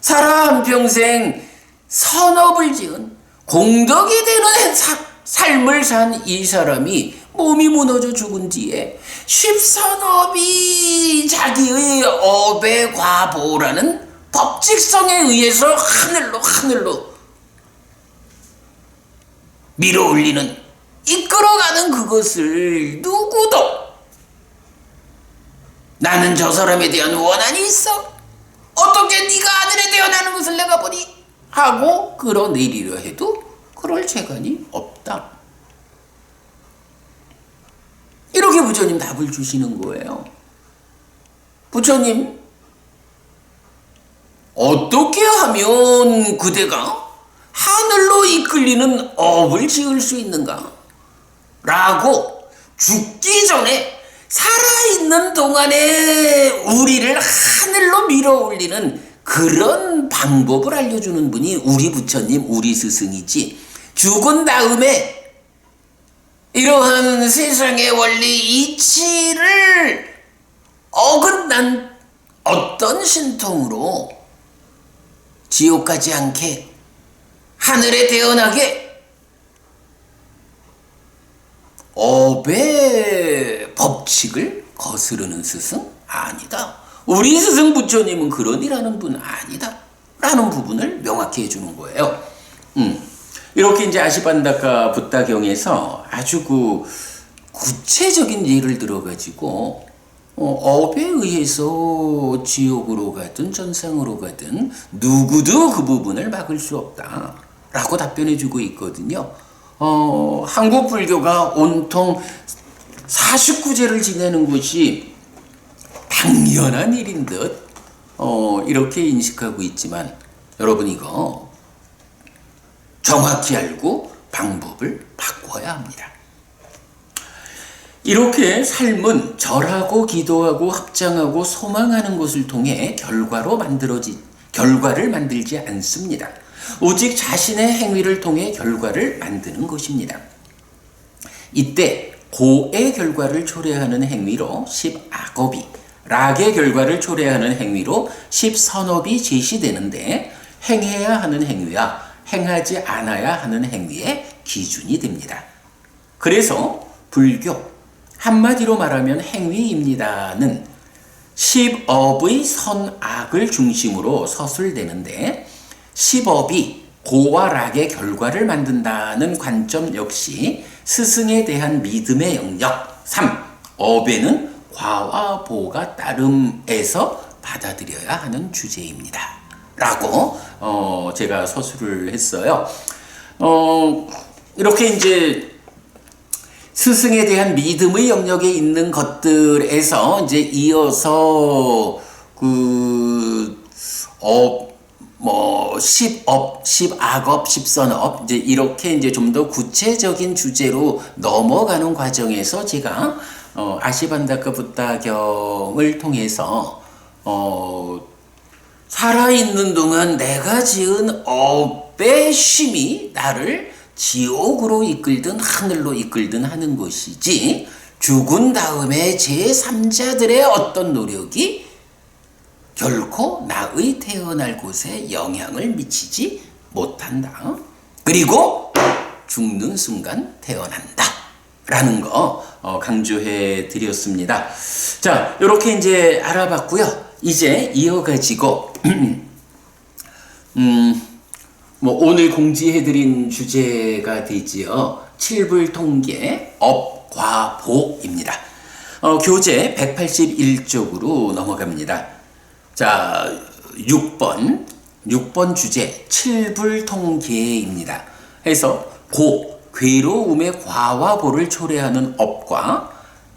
사람 평생 선업을 지은 공덕이 되는 삶을 산 이 사람이 몸이 무너져 죽은 뒤에 10선업이 자기의 업의 과보라는 법칙성에 의해서 하늘로 밀어올리는 이끌어가는 그것을 누구도 나는 저 사람에 대한 원한이 있어. 어떻게 네가 하늘에 태어나는 것을 내가 보니? 하고 끌어내리려 해도 그럴 재간이 없다. 이렇게 부처님 답을 주시는 거예요. 부처님, 어떻게 하면 그대가 하늘로 이끌리는 업을 지을 수 있는가? 라고 죽기 전에 살아있는 동안에 우리를 하늘로 밀어올리는 그런 방법을 알려주는 분이 우리 부처님, 우리 스승이지 죽은 다음에 이러한 세상의 원리 이치를 어긋난 어떤 신통으로 지옥 가지 않게 하늘에 태어나게 업의 법칙을 거스르는 스승? 아니다. 우리 스승 부처님은 그러니라는 분 아니다 라는 부분을 명확히 해주는 거예요. 이렇게 이제 아시반다카 붓다경에서 아주 그 구체적인 예를 들어가지고 업에 의해서 지옥으로 가든 전상으로 가든 누구도 그 부분을 막을 수 없다 라고 답변해주고 있거든요. 한국 불교가 온통 49제를 지내는 것이 당연한 일인 듯 이렇게 인식하고 있지만 여러분 이거 정확히 알고 방법을 바꿔야 합니다. 이렇게 삶은 절하고 기도하고 합장하고 소망하는 것을 통해 결과를 만들지 않습니다. 오직 자신의 행위를 통해 결과를 만드는 것입니다. 이때 고의 결과를 초래하는 행위로 10악업이, 락의 결과를 초래하는 행위로 10선업이 제시되는데 행해야 하는 행위와 행하지 않아야 하는 행위의 기준이 됩니다. 그래서 불교, 한마디로 말하면 행위입니다는 10업의 선악을 중심으로 서술되는데 10업이 고와 락의 결과를 만든다는 관점 역시 스승에 대한 믿음의 영역 3. 업에는 과와 보가 따름에서 받아들여야 하는 주제입니다. 라고 제가 서술을 했어요. 이렇게 이제 스승에 대한 믿음의 영역에 있는 것들에서 이제 이어서 10업, 10악업, 10선업 이제 이렇게 이제 좀 더 구체적인 주제로 넘어가는 과정에서 제가 아시반다카 붓다경을 통해서 살아있는 동안 내가 지은 업의 쉼이 나를 지옥으로 이끌든 하늘로 이끌든 하는 것이지 죽은 다음에 제3자들의 어떤 노력이 결코 나의 태어날 곳에 영향을 미치지 못한다. 그리고 죽는 순간 태어난다. 라는 거 강조해 드렸습니다. 자, 이렇게 이제 알아봤고요. 이제 이어가지고 오늘 공지해드린 주제가 되지요. 칠불통계 업과보입니다. 교재 181쪽으로 넘어갑니다. 자, 6번 주제 칠불통계입니다. 해서 괴로움의 과와 보를 초래하는 업과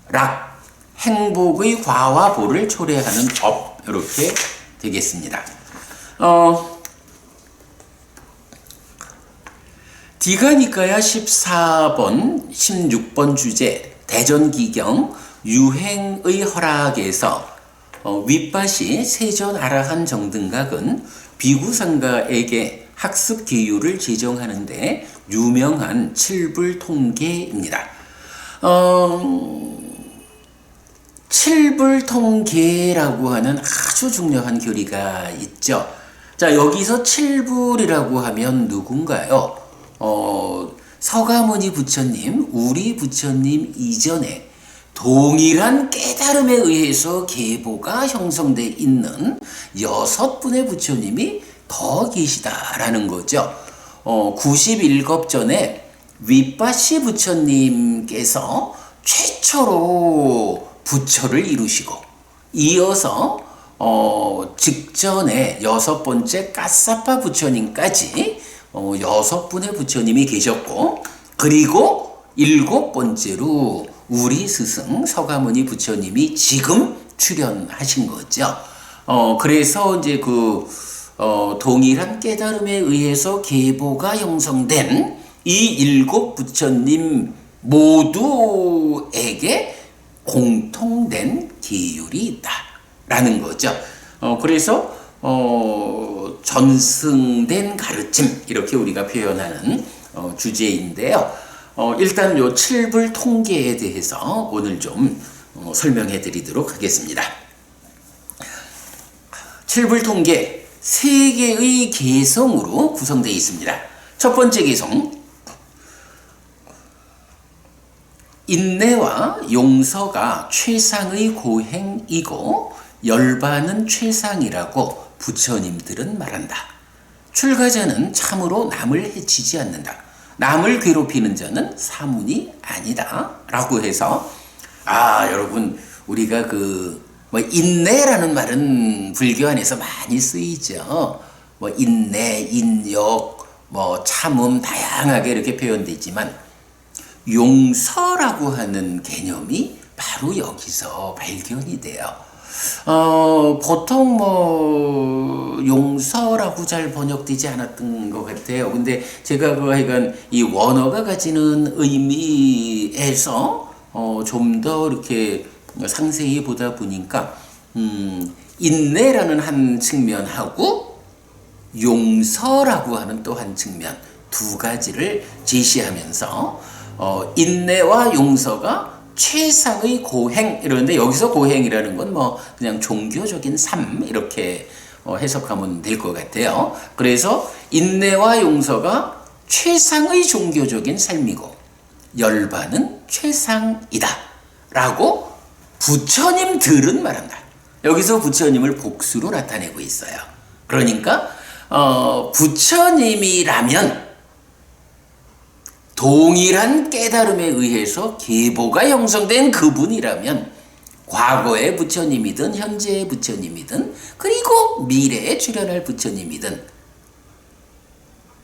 락, 행복의 과와 보를 초래하는 업 이렇게 되겠습니다. 디가니카야 14번, 16번 주제 대전기경 유행의 허락에서 윗밭이 세존 아라한 정등각은 비구상가에게 학습 기율을 제정하는데 유명한 칠불통계입니다. 칠불통계라고 하는 아주 중요한 교리가 있죠. 자, 여기서 칠불이라고 하면 누군가요? 서가모니 부처님, 우리 부처님 이전에 동일한 깨달음에 의해서 계보가 형성되어 있는 6분의 부처님이 더 계시다라는 거죠. 91겁 전에 윗바시 부처님께서 최초로 부처를 이루시고 이어서 직전에 6번째 까사파 부처님까지 6분의 부처님이 계셨고 그리고 7번째로 우리 스승 서가모니 부처님이 지금 출연하신 거죠. 그래서 이제 동일한 깨달음에 의해서 계보가 형성된 이 7 부처님 모두에게 공통된 계율이 있다라는 거죠. 그래서 전승된 가르침 이렇게 우리가 표현하는 주제인데요. 일단 요 칠불통계에 대해서 오늘 좀 설명해 드리도록 하겠습니다. 칠불통계 3개의 개성으로 구성되어 있습니다. 첫 번째 개성, 인내와 용서가 최상의 고행이고 열반은 최상이라고 부처님들은 말한다. 출가자는 참으로 남을 해치지 않는다. 남을 괴롭히는 자는 사문이 아니다. 라고 해서, 여러분, 우리가 인내라는 말은 불교 안에서 많이 쓰이죠. 인내, 인욕, 참음, 다양하게 이렇게 표현되지만, 용서라고 하는 개념이 바로 여기서 발견이 돼요. 보통 용서라고 잘 번역되지 않았던 것 같아요. 근데 제가 하여간 이 원어가 가지는 의미에서 좀 더 이렇게 상세히 보다 보니까 인내라는 한 측면하고 용서라고 하는 또 한 측면 두 가지를 제시하면서 인내와 용서가 최상의 고행 이러는데, 여기서 고행이라는 건 그냥 종교적인 삶 이렇게 해석하면 될 것 같아요. 그래서 인내와 용서가 최상의 종교적인 삶이고 열반은 최상이다 라고 부처님들은 말한다. 여기서 부처님을 복수로 나타내고 있어요. 그러니까 부처님이라면 동일한 깨달음에 의해서 계보가 형성된 그분이라면, 과거의 부처님이든 현재의 부처님이든 그리고 미래에 출현할 부처님이든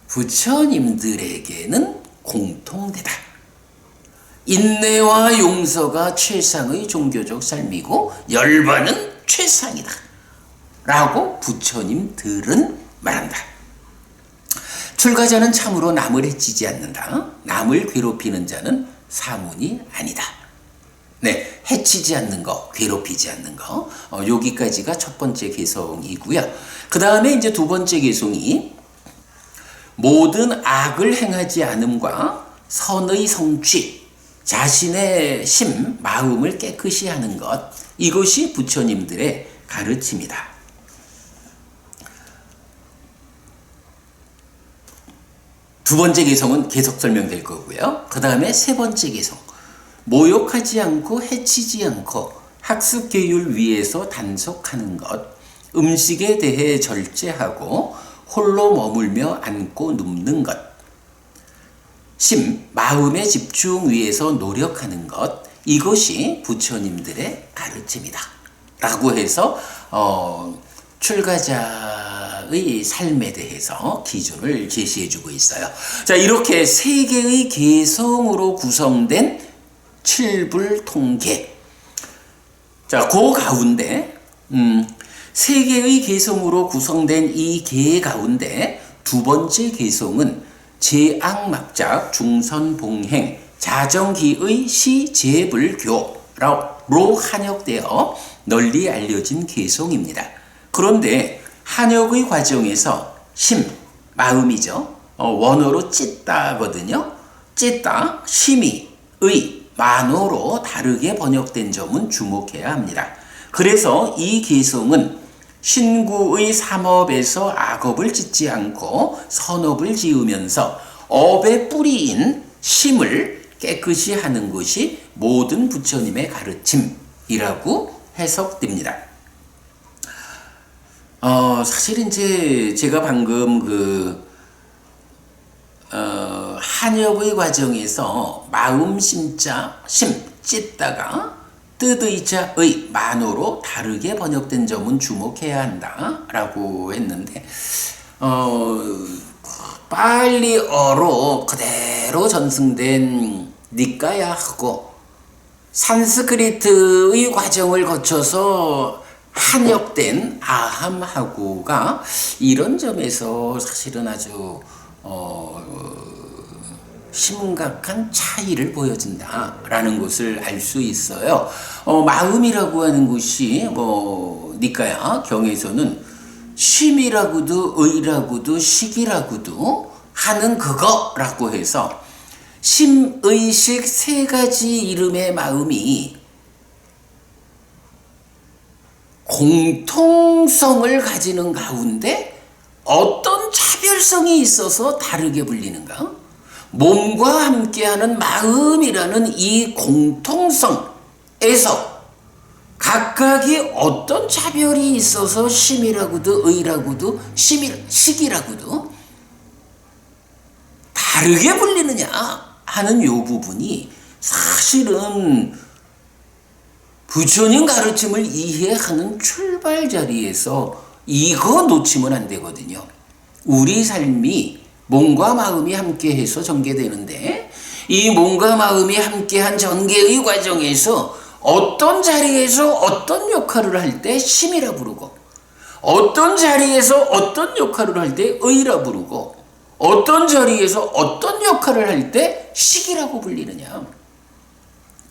부처님들에게는 공통되다. 인내와 용서가 최상의 종교적 삶이고 열반은 최상이다 라고 부처님들은 말한다. 출가자는 참으로 남을 해치지 않는다. 남을 괴롭히는 자는 사문이 아니다. 네, 해치지 않는 거, 괴롭히지 않는 거. 여기까지가 첫 번째 개성이고요. 그 다음에 이제 두 번째 개성이 모든 악을 행하지 않음과 선의 성취, 자신의 심, 마음을 깨끗이 하는 것. 이것이 부처님들의 가르침이다. 두 번째 개성은 계속 설명될 거고요. 그 다음에 세 번째 개성. 모욕하지 않고 해치지 않고 학습 교육을 위해서 단속하는 것. 음식에 대해 절제하고 홀로 머물며 앉고 눕는 것. 심, 마음의 집중 위해서 노력하는 것. 이것이 부처님들의 가르침이다 라고 해서 출가자의 삶에 대해서 기준을 제시해주고 있어요. 자, 이렇게 세 개의 개성으로 구성된 칠불통계. 자, 그 가운데 세 개의 개성으로 구성된 이 개 가운데 두 번째 개성은 제악막작 중선봉행 자정기의 시제불교로 한역되어 널리 알려진 개성입니다. 그런데 한역의 과정에서 심, 마음이죠. 원어로 찢다거든요. 찢다, 심이, 의, 만어로 다르게 번역된 점은 주목해야 합니다. 그래서 이 개성은 신구의 삼업에서 악업을 짓지 않고 선업을 지으면서 업의 뿌리인 심을 깨끗이 하는 것이 모든 부처님의 가르침이라고 해석됩니다. 사실 이제 제가 방금 한역의 과정에서 마음 심자 심 찢다가 뜻의자의 만어로 다르게 번역된 점은 주목해야 한다라고 했는데, 빨리어로 그대로 전승된 니까야하고 산스크리트의 과정을 거쳐서 한역된 아함하고가 이런 점에서 사실은 아주 심각한 차이를 보여준다라는 것을 알 수 있어요. 마음이라고 하는 것이 니까야 경에서는 심이라고도 의라고도 식이라고도 하는 그거라고 해서 심의식 세 가지 이름의 마음이 공통성을 가지는 가운데 어떤 차별성이 있어서 다르게 불리는가? 몸과 함께하는 마음이라는 이 공통성에서 각각이 어떤 차별이 있어서 심이라고도 의라고도 식이라고도 다르게 불리느냐 하는 요 부분이 사실은 부처님 가르침을 이해하는 출발 자리에서 이거 놓치면 안 되거든요. 우리 삶이 몸과 마음이 함께해서 전개되는데 이 몸과 마음이 함께한 전개의 과정에서 어떤 자리에서 어떤 역할을 할 때 심이라 부르고 어떤 자리에서 어떤 역할을 할 때 의라 부르고 어떤 자리에서 어떤 역할을 할 때 식이라고 불리느냐.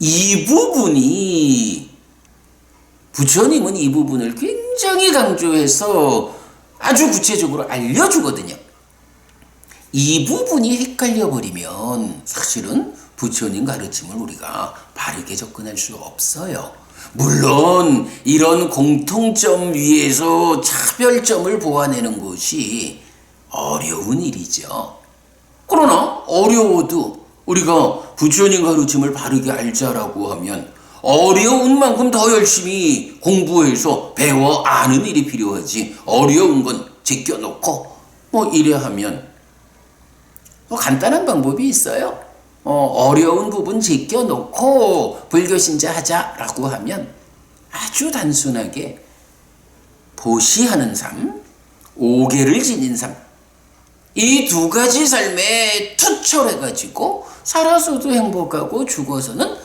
이 부분이 부처님은 이 부분을 굉장히 강조해서 아주 구체적으로 알려주거든요. 이 부분이 헷갈려 버리면 사실은 부처님 가르침을 우리가 바르게 접근할 수 없어요. 물론 이런 공통점 위에서 차별점을 보아내는 것이 어려운 일이죠. 그러나 어려워도 우리가 부처님 가르침을 바르게 알자라고 하면 어려운 만큼 더 열심히 공부해서 배워 아는 일이 필요하지, 어려운 건 제껴놓고 이래 하면 간단한 방법이 있어요. 어려운 부분 제껴놓고 불교신자 하자라고 하면 아주 단순하게 보시하는 삶, 오계를 지닌 삶, 이 두 가지 삶에 투철해가지고 살아서도 행복하고 죽어서는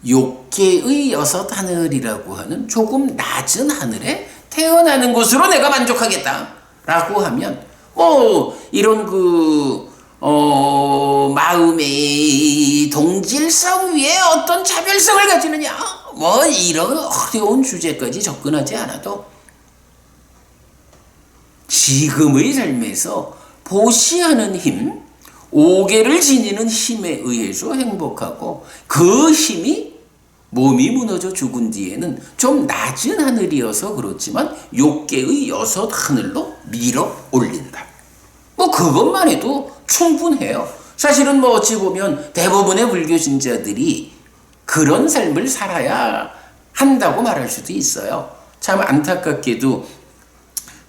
욕계의 여섯 하늘이라고 하는 조금 낮은 하늘에 태어나는 것으로 내가 만족하겠다라고 하면 이런 마음의 동질성 위에 어떤 차별성을 가지느냐 이런 어려운 주제까지 접근하지 않아도 지금의 삶에서 보시하는 힘, 오계를 지니는 힘에 의해서 행복하고 그 힘이 몸이 무너져 죽은 뒤에는 좀 낮은 하늘이어서 그렇지만 욕계의 여섯 하늘로 밀어 올린다. 그것만 해도 충분해요. 사실은 어찌 보면 대부분의 불교 신자들이 그런 삶을 살아야 한다고 말할 수도 있어요. 참 안타깝게도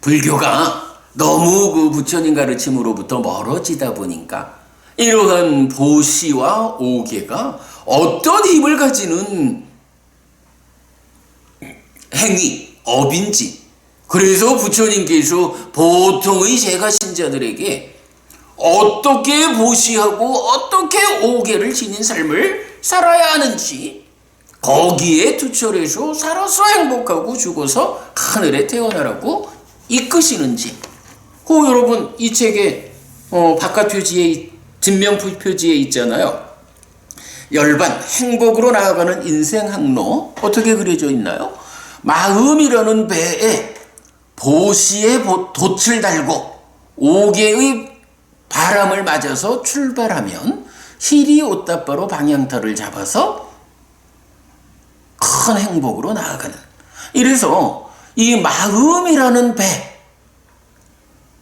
불교가 너무 부처님 가르침으로부터 멀어지다 보니까 이러한 보시와 오계가 어떤 힘을 가지는 행위, 업인지, 그래서 부처님께서 보통의 제가 신자들에게 어떻게 보시하고 어떻게 오계를 지닌 삶을 살아야 하는지 거기에 투철해서 살아서 행복하고 죽어서 하늘에 태어나라고 이끄시는지 여러분 이 책에 바깥 표지에 뒷면 표지에 있잖아요. 열반 행복으로 나아가는 인생 항로 어떻게 그려져 있나요? 마음이라는 배에 보시의 돛을 달고 오계의 바람을 맞아서 출발하면 희리 옷다바로 방향타를 잡아서 큰 행복으로 나아가는. 이래서 이 마음이라는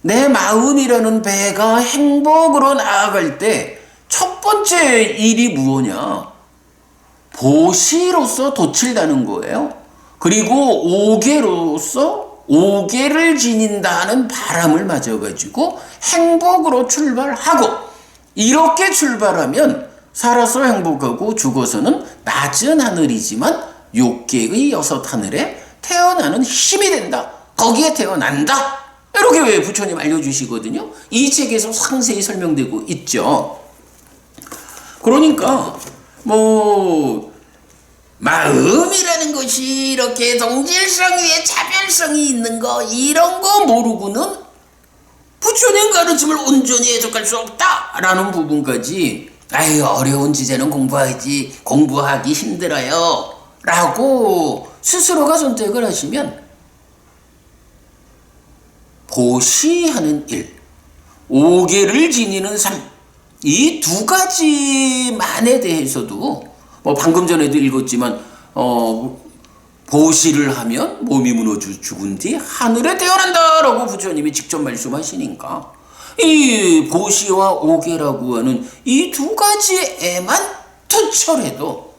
내 마음이라는 배가 행복으로 나아갈 때 첫 번째 일이 무엇이냐? 보시로서 돛을 다는 거예요. 그리고 오계로서 오계를 지닌다는 바람을 맞아가지고 행복으로 출발하고, 이렇게 출발하면 살아서 행복하고 죽어서는 낮은 하늘이지만 욕계의 여섯 하늘에 태어나는 힘이 된다. 거기에 태어난다. 이렇게 왜 부처님 알려주시거든요. 이 책에서 상세히 설명되고 있죠. 그러니까 마음이라는 것이 이렇게 동질성 위에 차별성이 있는 거, 이런 거 모르고는 부처님 가르침을 온전히 해석할 수 없다라는 부분까지 어려운 주제는 공부하기 힘들어요 라고 스스로가 선택을 하시면 보시하는 일, 오계를 지니는 삶, 이 두 가지만에 대해서도 방금 전에도 읽었지만 보시를 하면 몸이 무너져 죽은 뒤 하늘에 태어난다라고 부처님이 직접 말씀하시니까 이 보시와 오계라고 하는 이 두 가지에만 투철해도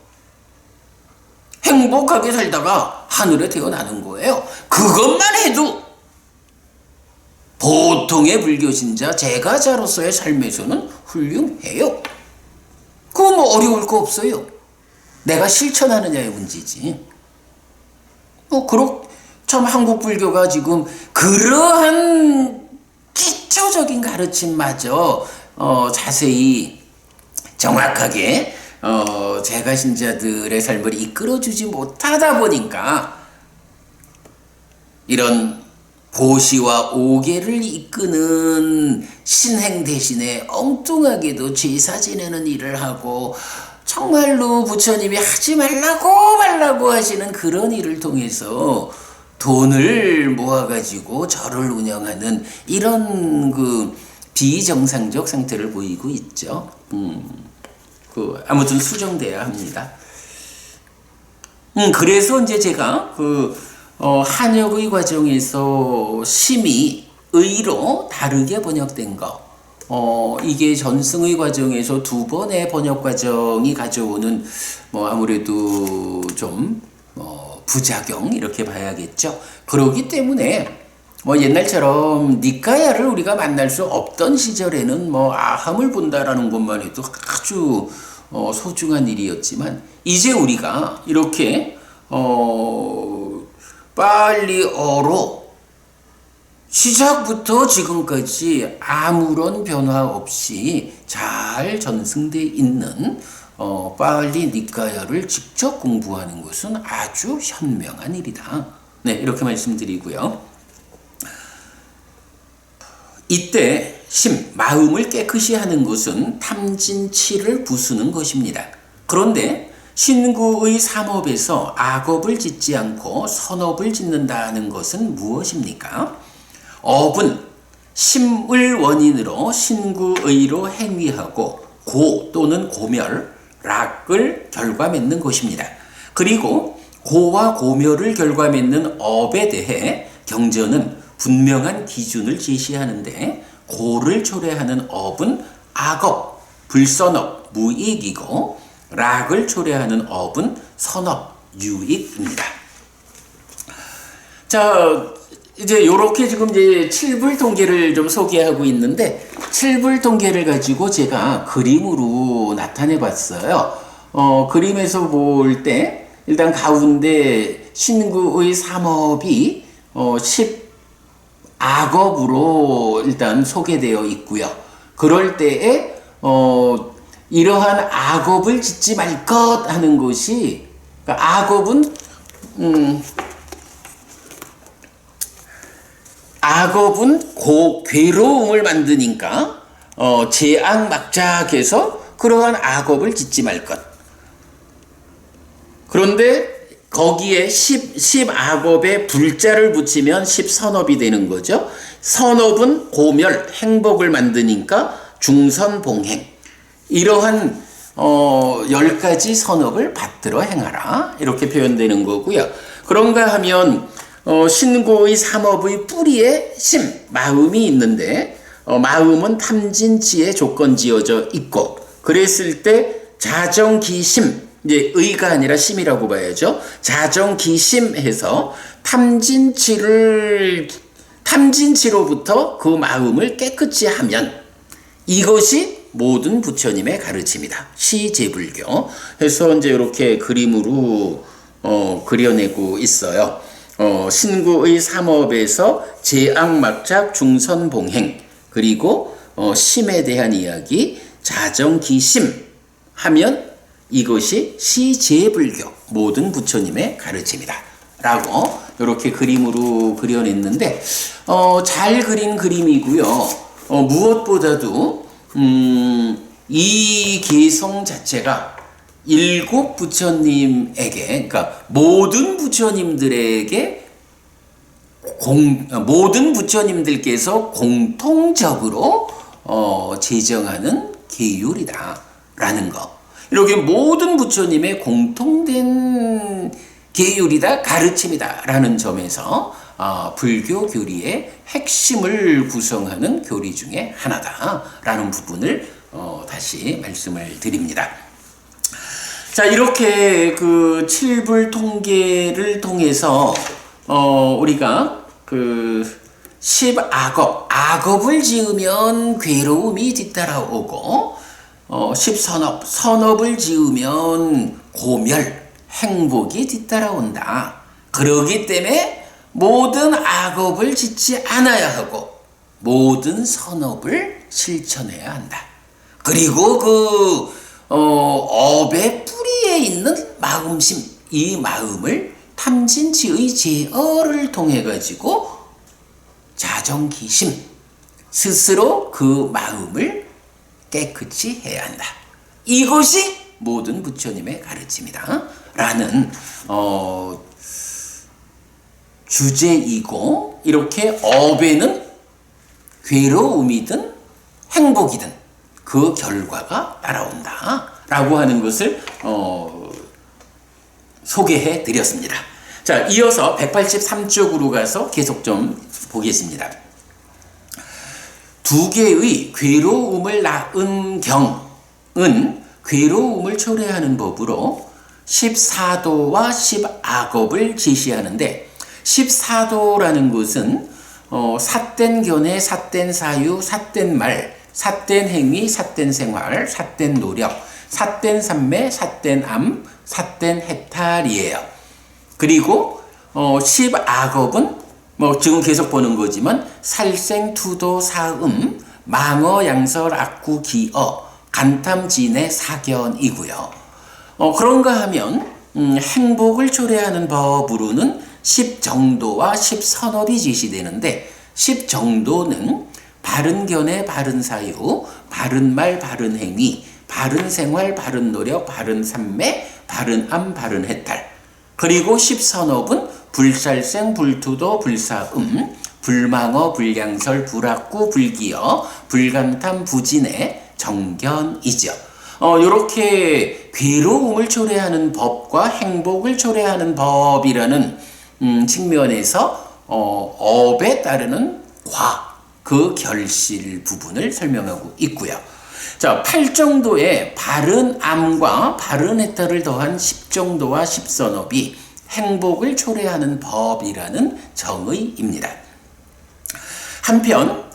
행복하게 살다가 하늘에 태어나는 거예요. 그것만 해도 보통의 불교 신자 제가자로서의 삶에서는 훌륭해요. 그거 뭐 어려울 거 없어요. 내가 실천하느냐의 문제지. 참 한국 불교가 지금 그러한 기초적인 가르침마저 자세히 정확하게 제가 신자들의 삶을 이끌어주지 못하다 보니까 이런 보시와 오계를 이끄는 신행 대신에 엉뚱하게도 제사 지내는 일을 하고 정말로 부처님이 하지 말라고 하시는 그런 일을 통해서 돈을 모아가지고 절을 운영하는 이런 그 비정상적 상태를 보이고 있죠. 아무튼 수정돼야 합니다. 그래서 이제 제가 한역의 과정에서 심이 의로 다르게 번역된 거, 이게 전승의 과정에서 두 번의 번역 과정이 가져오는 아무래도 좀 부작용 이렇게 봐야겠죠. 그러기 때문에 옛날처럼 니까야를 우리가 만날 수 없던 시절에는 아함을 본다라는 것만 해도 아주 소중한 일이었지만 이제 우리가 이렇게 빨리어로 시작부터 지금까지 아무런 변화 없이 잘 전승돼 있는 빨리 니까야를 직접 공부하는 것은 아주 현명한 일이다. 네, 이렇게 말씀드리고요. 이때 마음을 깨끗이 하는 것은 탐진치를 부수는 것입니다. 그런데 신구의 삼업에서 악업을 짓지 않고 선업을 짓는다는 것은 무엇입니까? 업은 심을 원인으로 신구의로 행위하고 고 또는 고멸, 락을 결과 맺는 것입니다. 그리고 고와 고멸을 결과 맺는 업에 대해 경전은 분명한 기준을 제시하는데 고를 초래하는 업은 악업, 불선업, 무익이고 락을 초래하는 업은 선업, 유익입니다. 자, 이제 요렇게 지금 이제 칠불통계를 좀 소개하고 있는데 칠불통계를 가지고 제가 그림으로 나타내 봤어요. 그림에서 볼 때 일단 가운데 신구의 삼업이 10악업으로 일단 소개되어 있고요. 그럴 때에 이러한 악업을 짓지 말 것 하는 것이, 그러니까 악업은 괴로움을 만드니까 제악막작해서 그러한 악업을 짓지 말 것. 그런데 거기에 10악업에 불자를 붙이면 10선업이 되는 거죠. 선업은 고멸, 행복을 만드니까 중선봉행. 이러한 10가지 선업을 받들어 행하라. 이렇게 표현되는 거고요. 그런가 하면 신고의 삼업의 뿌리에 마음이 있는데 마음은 탐진치에 조건 지어져 있고, 그랬을 때 자정기심, 이제 의가 아니라 심이라고 봐야죠. 자정기심해서 탐진치로부터 그 마음을 깨끗이 하면 이것이 모든 부처님의 가르침이다. 시제불교. 그래서 이제 이렇게 그림으로 그려내고 있어요. 신구의 삼업에서 제악막작 중선봉행, 그리고 심에 대한 이야기, 자정기심 하면 이것이 시제불교, 모든 부처님의 가르침이다 라고 이렇게 그림으로 그려냈는데 잘 그린 그림이고요. 무엇보다도 이 개성 자체가 7 부처님에게, 그러니까 모든 부처님들에게 모든 부처님들께서 공통적으로 제정하는 계율이다라는 거. 이렇게 모든 부처님의 공통된 계율이다, 가르침이다라는 점에서 불교 교리의 핵심을 구성하는 교리 중에 하나다라는 부분을 다시 말씀을 드립니다. 자, 이렇게 그 칠불 통계를 통해서 우리가 그 10악업, 악업을 지으면 괴로움이 뒤따라오고 10선업, 선업을 지으면 고멸, 행복이 뒤따라온다. 그러기 때문에 모든 악업을 짓지 않아야 하고 모든 선업을 실천해야 한다. 그리고 그 업의 뿌리에 있는 마음심, 이 마음을 탐진치의 제어를 통해 가지고 자정기심, 스스로 그 마음을 깨끗이 해야 한다. 이것이 모든 부처님의 가르침이다. 라는 주제이고, 이렇게 업에는 괴로움이든 행복이든 그 결과가 따라온다. 라고 하는 것을 소개해 드렸습니다. 자, 이어서 183쪽으로 가서 계속 좀 보겠습니다. 두 개의 괴로움을 낳은 경은 괴로움을 초래하는 법으로 14도와 10악업을 제시하는데, 14도라는 것은 삿된 견해, 삿된 사유, 삿된 말, 삿된 행위, 삿된 생활, 삿된 노력, 삿된 삼매, 삿된 암, 삿된 해탈이에요. 그리고 10악업은 지금 계속 보는 거지만 살생, 투도, 사음, 망어, 양설, 악구, 기어, 간탐, 진해, 사견이고요. 그런가 하면 행복을 초래하는 법으로는 10정도와 10선업이 제시되는데, 10정도는 바른 견해, 바른 사유, 바른 말, 바른 행위, 바른 생활, 바른 노력, 바른 삼매, 바른 암, 바른 해탈. 그리고 10선업은 불살생, 불투도, 불사음, 불망어, 불양설, 불악구, 불기어, 불간탐, 부진해, 정견이죠. 이렇게 괴로움을 초래하는 법과 행복을 초래하는 법이라는 측면에서 업에 따르는 과, 그 결실 부분을 설명하고 있고요. 자, 8정도의 바른 암과 바른 해탈을 더한 10정도와 10선업이 행복을 초래하는 법이라는 정의입니다. 한편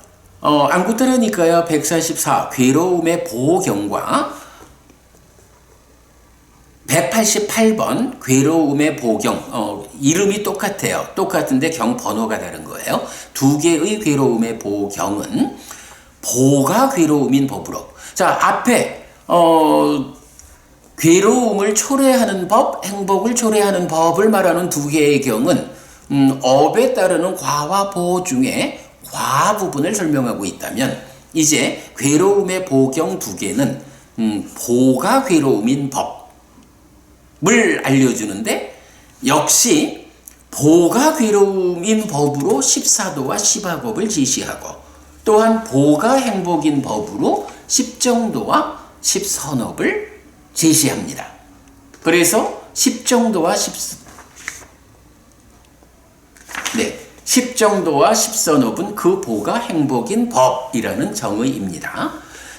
안구따라니까요 144 괴로움의 보경과 188번 괴로움의 보경, 이름이 똑같아요. 똑같은데 경 번호가 다른 거예요. 두 개의 괴로움의 보경은 보가 괴로움인 법으로, 자, 앞에 괴로움을 초래하는 법, 행복을 초래하는 법을 말하는 두 개의 경은 업에 따르는 과와 보 중에 과 부분을 설명하고 있다면, 이제 괴로움의 보경 두 개는 보가 괴로움인 법을 알려주는데, 역시 보가 괴로움인 법으로 14도와 10악업을 제시하고, 또한 보가 행복인 법으로 10정도와 10선업을 제시합니다. 그래서 10정도와 10정도와 10선업은 그 보가 행복인 법이라는 정의입니다.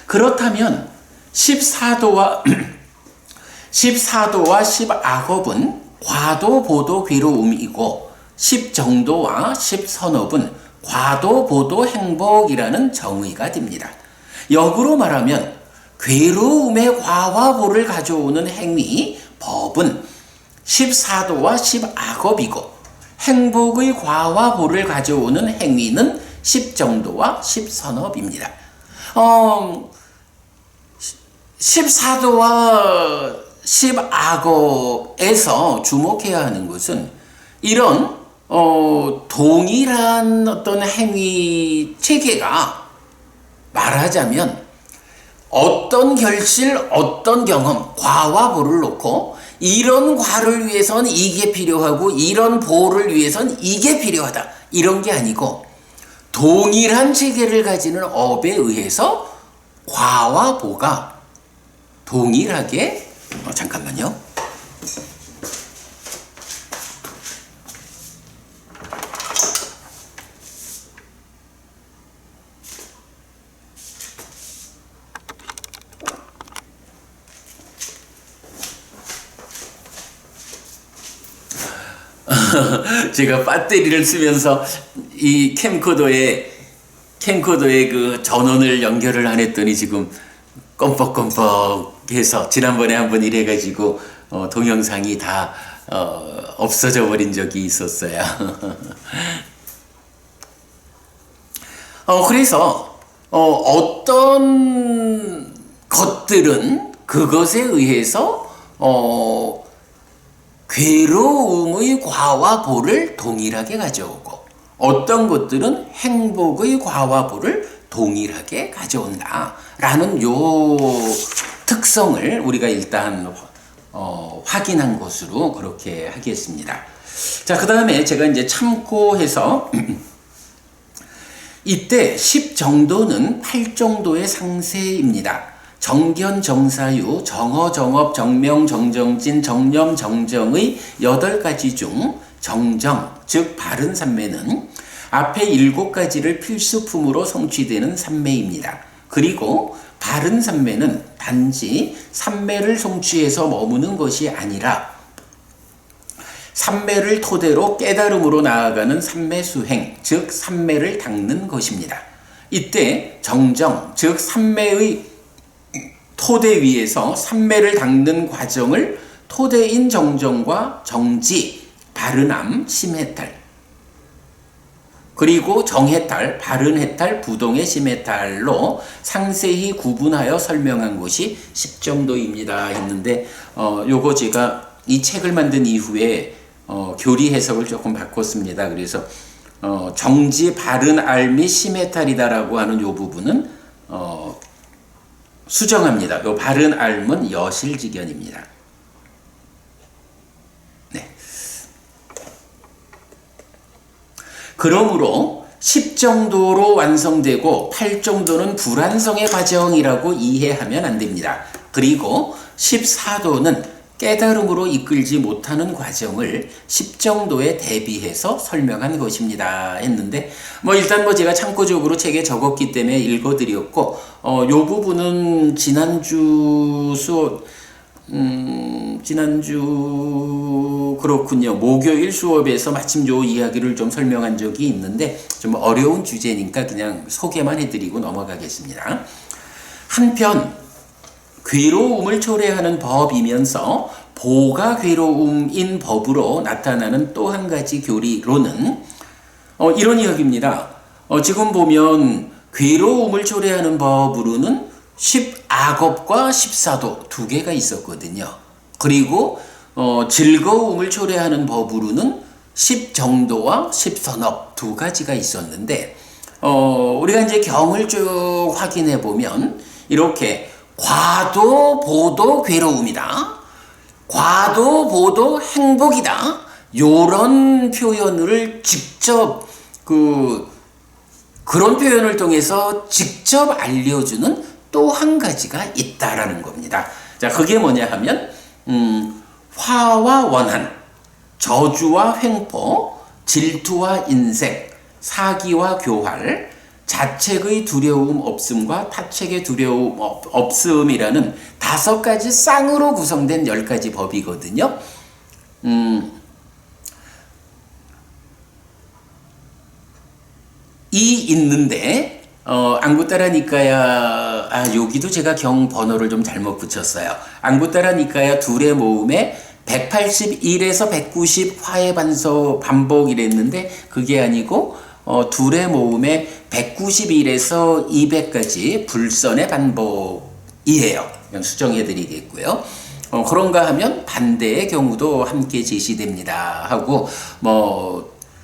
그렇다면 14도와 10악업은 과도, 보도, 괴로움이고, 10정도와 10선업은 과도, 보도, 행복이라는 정의가 됩니다. 역으로 말하면 괴로움의 과와 보를 가져오는 행위, 법은 14도와 10악업이고, 행복의 과와 보를 가져오는 행위는 10정도와 10선업입니다. 14도와 10악업에서 주목해야 하는 것은, 이런 동일한 어떤 행위 체계가 말하자면 어떤 결실, 어떤 경험, 과와 보를 놓고 이런 과를 위해선 이게 필요하고 이런 보를 위해선 이게 필요하다, 이런 게 아니고, 동일한 체계를 가지는 업에 의해서 과와 보가 동일하게 잠깐만요. 제가 배터리를 쓰면서 이 캠코더에 그 전원을 연결을 안 했더니 지금 껌뻑껌뻑해서 지난번에 한번 이래가지고 동영상이 다 없어져 버린 적이 있었어요. 그래서 어떤 것들은 그것에 의해서 괴로움의 과와 보를 동일하게 가져오고, 어떤 것들은 행복의 과와 보를 동일하게 가져온다라는 요 특성을 우리가 일단 확인한 것으로 그렇게 하겠습니다. 자, 그 다음에 제가 이제 참고해서 이때 10 정도는 8 정도의 상세입니다. 정견, 정사유, 정어, 정업, 정명, 정정진, 정념, 정정의 8가지 중 정정, 즉 바른 삼매는 앞에 7가지를 필수품으로 성취되는 삼매입니다. 그리고 바른 삼매는 단지 삼매를 성취해서 머무는 것이 아니라 삼매를 토대로 깨달음으로 나아가는 삼매수행, 즉 삼매를 닦는 것입니다. 이때 정정, 즉 삼매의 토대 위에서 삼매를 닦는 과정을 토대인 정정과 정지, 바른함, 심해탈, 그리고 정해탈, 바른해탈, 부동의 심해탈로 상세히 구분하여 설명한 것이 10 정도입니다 했는데, 요거 제가 이 책을 만든 이후에 교리 해석을 조금 바꿨습니다. 그래서 정지, 바른 알 및 심해탈이다라고 하는 요 부분은 수정합니다. 요 바른 알은 여실직연입니다. 네. 그러므로 10 정도로 완성되고 8 정도는 불완성의 과정이라고 이해하면 안 됩니다. 그리고 14도는 깨달음으로 이끌지 못하는 과정을 10 정도에 대비해서 설명한 것입니다 했는데, 일단 제가 참고적으로 책에 적었기 때문에 읽어드렸고, 요 부분은 지난주 그렇군요. 목요일 수업에서 마침 요 이야기를 좀 설명한 적이 있는데, 좀 어려운 주제니까 그냥 소개만 해드리고 넘어가겠습니다. 한편 괴로움을 초래하는 법이면서 보가 괴로움인 법으로 나타나는 또 한 가지 교리로는 이런 이야기입니다. 지금 보면 괴로움을 초래하는 법으로는 10악업과 14도 2개가 있었거든요. 그리고 즐거움을 초래하는 법으로는 10정도와 10선업 2가지가 있었는데, 우리가 이제 경을 쭉 확인해 보면 이렇게 과도, 보도, 괴로움이다. 과도, 보도, 행복이다. 요런 표현을 직접 그런 표현을 통해서 직접 알려주는 또 한 가지가 있다라는 겁니다. 자, 그게 뭐냐 하면 화와 원한, 저주와 횡포, 질투와 인색, 사기와 교활, 자책의 두려움 없음과 타책의 두려움 없음이라는 5가지 쌍으로 구성된 10가지 법이거든요. 있는데 앙구따라 니까야, 여기도 제가 경 번호를 좀 잘못 붙였어요. 앙구따라 니까야 둘의 모음에 181에서 190 화의 반복 이랬는데 그게 아니고 둘의 모음에 191에서 200까지 불선의 반복이에요. 그냥 수정해 드리겠고요. 그런가 하면 반대의 경우도 함께 제시됩니다 하고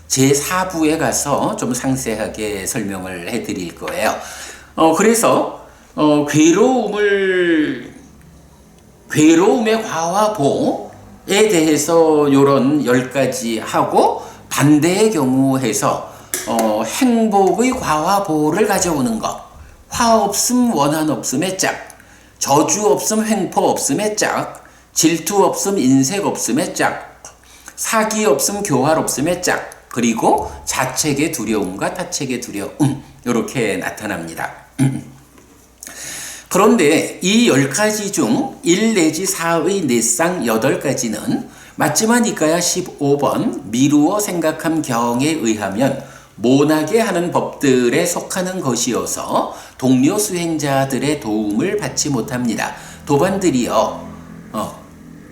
제4부에 가서 좀 상세하게 설명을 해 드릴 거예요. 그래서 괴로움의 과와 보에 대해서 요런 10가지 하고, 반대의 경우 해서 행복의 과와 보를 가져오는 것, 화 없음 원한 없음의 짝, 저주 없음 횡포 없음의 짝, 질투 없음 인색 없음의 짝, 사기 없음 교활 없음의 짝, 그리고 자책의 두려움과 타책의 두려움, 이렇게 나타납니다. 그런데 이 10가지 중 1 내지 4의 내상 8가지는 맞지마 니까야 15번 미루어 생각함 경에 의하면 모나게 하는 법들에 속하는 것이어서 동료 수행자들의 도움을 받지 못합니다. 도반들이요.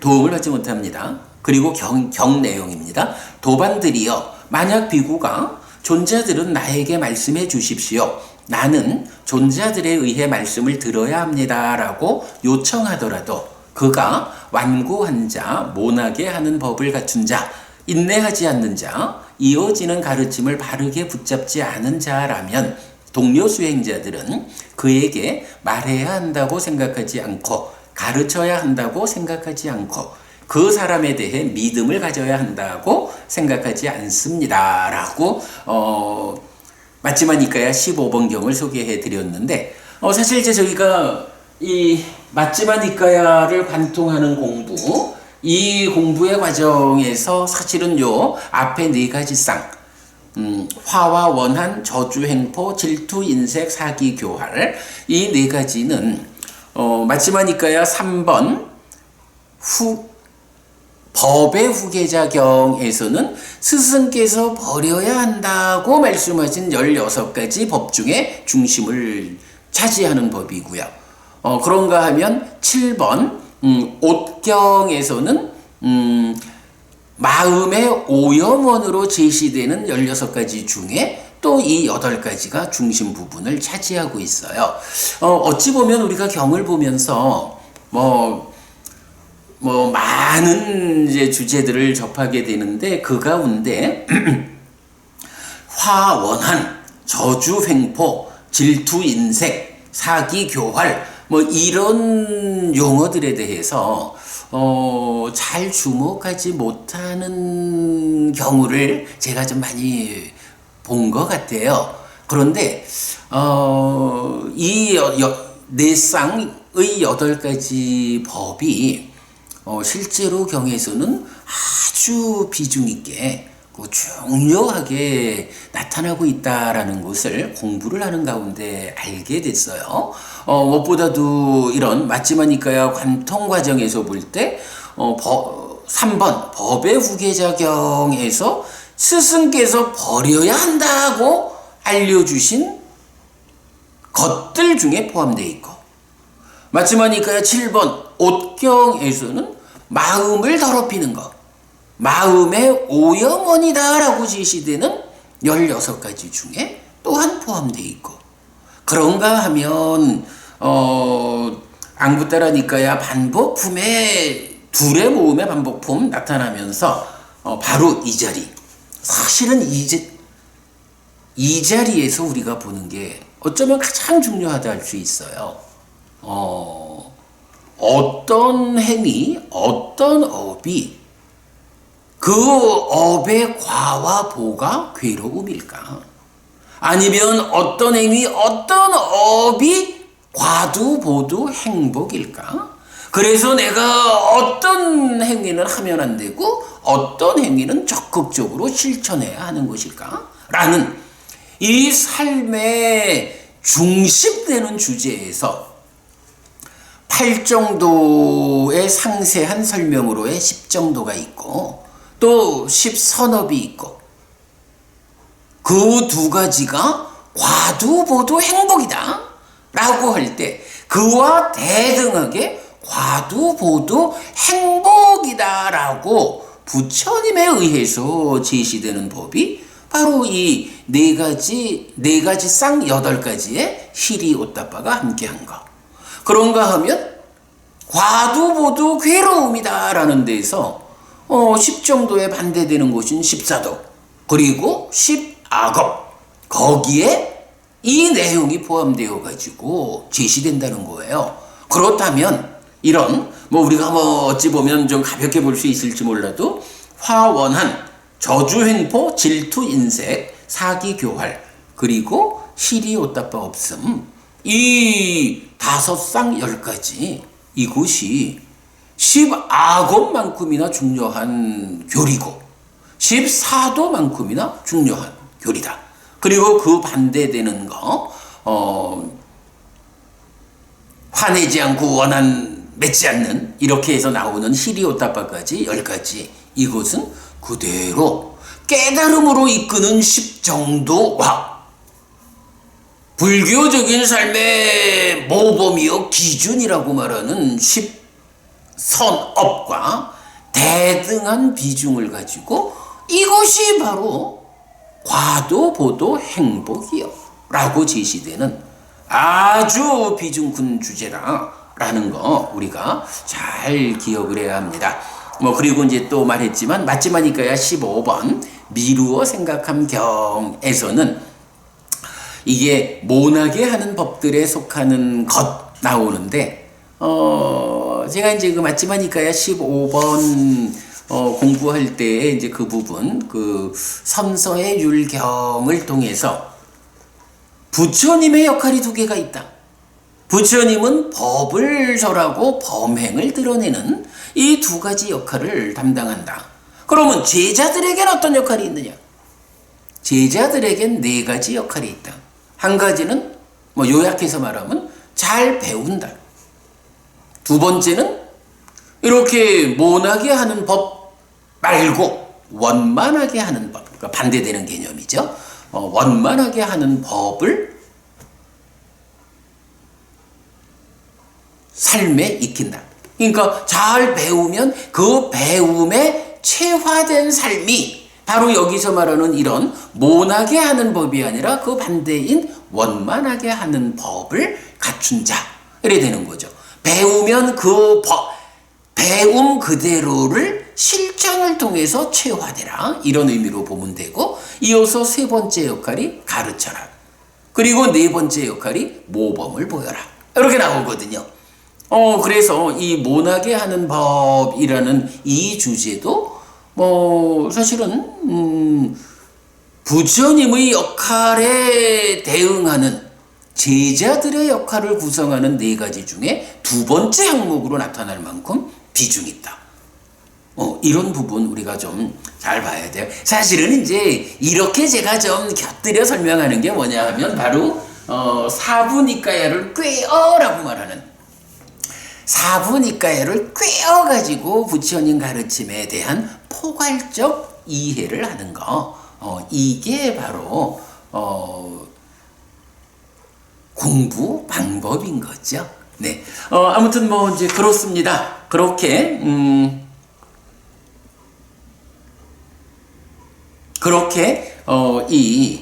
도움을 받지 못합니다. 그리고 경 내용입니다. 도반들이요. 만약 비구가 존자들은 나에게 말씀해 주십시오. 나는 존자들에 의해 말씀을 들어야 합니다. 라고 요청하더라도 그가 완고한 자, 모나게 하는 법을 갖춘 자, 인내하지 않는 자, 이어지는 가르침을 바르게 붙잡지 않은 자라면 동료 수행자들은 그에게 말해야 한다고 생각하지 않고 가르쳐야 한다고 생각하지 않고 그 사람에 대해 믿음을 가져야 한다고 생각하지 않습니다. 라고 맞지마 니까야 15번경을 소개해 드렸는데 사실 이제 저희가 이 맞지마 니까야를 관통하는 공부, 이 공부의 과정에서 사실은 요 앞에 4가지 쌍, 화와 원한, 저주, 행포, 질투, 인색, 사기, 교활, 이 4가지는 맞지마 니까야 3번 법의 후계자경에서는 스승께서 버려야 한다고 말씀하신 16가지 법 중에 중심을 차지하는 법이고요. 그런가 하면 7번 옥경에서는 마음의 오염원으로 제시되는 16가지 중에 또 이 8가지가 중심 부분을 차지하고 있어요. 어찌 보면 우리가 경을 보면서 많은 이제 주제들을 접하게 되는데 그 가운데 화, 원한, 저주, 횡포, 질투, 인색, 사기, 교활 이런 용어들에 대해서 잘 주목하지 못하는 경우를 제가 좀 많이 본 것 같아요. 그런데 이 내쌍의 8가지 법이 실제로 경에서는 아주 비중 있게 중요하게 나타나고 있다라는 것을 공부를 하는 가운데 알게 됐어요. 무엇보다도 이런 맞지마 니까야 관통 과정에서 볼 때 3번 법의 후계자경에서 스승께서 버려야 한다고 알려주신 것들 중에 포함되어 있고, 맞지마 니까야 7번 옥경에서는 마음을 더럽히는 것, 마음의 오염원이다라고 제시되는 16가지 중에 또한 포함되어 있고, 그런가 하면 앙부따라 니까야 반복품의 둘의 모음의 반복품 나타나면서 바로 이 자리, 사실은 이 자리에서 우리가 보는 게 어쩌면 가장 중요하다 할 수 있어요. 어떤 행위, 어떤 업이 그 업의 과와 보가 괴로움일까? 아니면 어떤 행위, 어떤 업이 과도 보도 행복일까? 그래서 내가 어떤 행위는 하면 안 되고 어떤 행위는 적극적으로 실천해야 하는 것일까? 라는 이 삶의 중심되는 주제에서 8정도의 상세한 설명으로의 10정도가 있고 또 10선업이 있고 그 2가지가 과두보도 행복이다 라고 할 때 그와 대등하게 과두보도 행복이다 라고 부처님에 의해서 제시되는 법이 바로 이 4가지 쌍 8가지의 시리오따빠가 함께한 것. 그런가 하면 과두보도 괴로움이다 라는 데에서 10정도에 반대되는 것인 14도 그리고 10악업 거기에 이 내용이 포함되어 가지고 제시된다는 거예요. 그렇다면 이런 우리가 어찌 보면 좀 가볍게 볼 수 있을지 몰라도 화원한, 저주, 횡포, 질투, 인색, 사기, 교활 그리고 시리오따빠 없음 이 5쌍 10가지 이것이 10악업만큼이나 중요한 교리고 14도만큼이나 중요한 교리다. 그리고 그 반대되는 거 화내지 않고 원한 맺지 않는 이렇게 해서 나오는 시리오따빠까지 10가지 이것은 그대로 깨달음으로 이끄는 십정도와 불교적인 삶의 모범이요 기준이라고 말하는 십선업과 대등한 비중을 가지고 이것이 바로 과도보도 행복이요 라고 제시되는 아주 비중 큰 주제라라는 거 우리가 잘 기억을 해야 합니다. 그리고 이제 또 말했지만 맞지마니까야 15번 미루어 생각함 경에서는 이게 모나게 하는 법들에 속하는 것 나오는데 제가 이제 그 맞지마니까야 15번 공부할 때 이제 그 부분 그 선서의 율경을 통해서 부처님의 역할이 두 개가 있다. 부처님은 법을 설하고 범행을 드러내는 이 두 가지 역할을 담당한다. 그러면 제자들에겐 어떤 역할이 있느냐? 제자들에겐 네 가지 역할이 있다. 한 가지는 요약해서 말하면 잘 배운다. 두 번째는 이렇게 모나게 하는 법 말고 원만하게 하는 법, 그러니까 반대되는 개념이죠. 원만하게 하는 법을 삶에 익힌다. 그러니까 잘 배우면 그 배움에 체화된 삶이 바로 여기서 말하는 이런 모나게 하는 법이 아니라 그 반대인 원만하게 하는 법을 갖춘 자 이래 되는 거죠. 배우면 그 배움 그대로를 실천을 통해서 체화되라 이런 의미로 보면 되고 이어서 세 번째 역할이 가르쳐라. 그리고 네 번째 역할이 모범을 보여라. 이렇게 나오거든요. 그래서 이 모나게 하는 법이라는 이 주제도 사실은 부처님의 역할에 대응하는 제자들의 역할을 구성하는 네 가지 중에 두 번째 항목으로 나타날 만큼 비중이 있다. 이런 부분 우리가 좀 잘 봐야 돼요. 사실은 이제 이렇게 제가 좀 곁들여 설명하는 게 뭐냐 하면 바로 사부니까야를 꿰어라고 말하는 사부니까야를 꿰어가지고 부처님 가르침에 대한 포괄적 이해를 하는 거. 이게 바로 공부 방법인 거죠. 네. 아무튼 이제 그렇습니다. 그렇게 이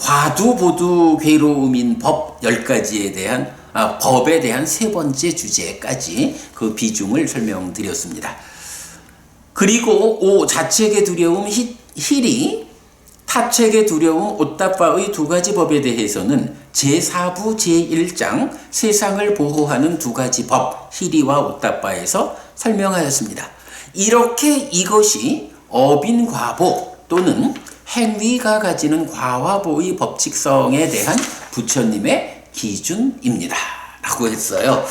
과두보두 괴로움인 법 10가지에 대한 법에 대한 세 번째 주제까지 그 비중을 설명드렸습니다. 그리고 자책의 두려움 희리, 타책의 두려움 오따빠의 두 가지 법에 대해서는 제4부 제1장 세상을 보호하는 두 가지 법 희리와 오따빠에서 설명하였습니다. 이렇게 이것이 어빈과보 또는 행위가 가지는 과화보의 법칙성에 대한 부처님의 기준입니다. 라고 했어요.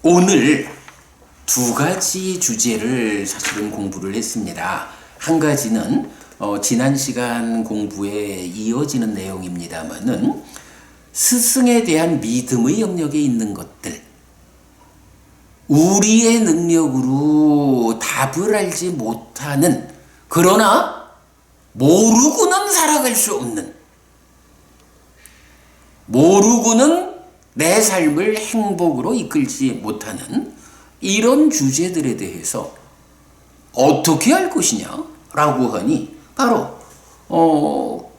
오늘 두 가지 주제를 사실은 공부를 했습니다. 한 가지는 지난 시간 공부에 이어지는 내용입니다만은 스승에 대한 믿음의 영역에 있는 것들, 우리의 능력으로 답을 알지 못하는, 그러나 모르고는 살아갈 수 없는, 모르고는 내 삶을 행복으로 이끌지 못하는 이런 주제들에 대해서 어떻게 할 것이냐라고 하니 바로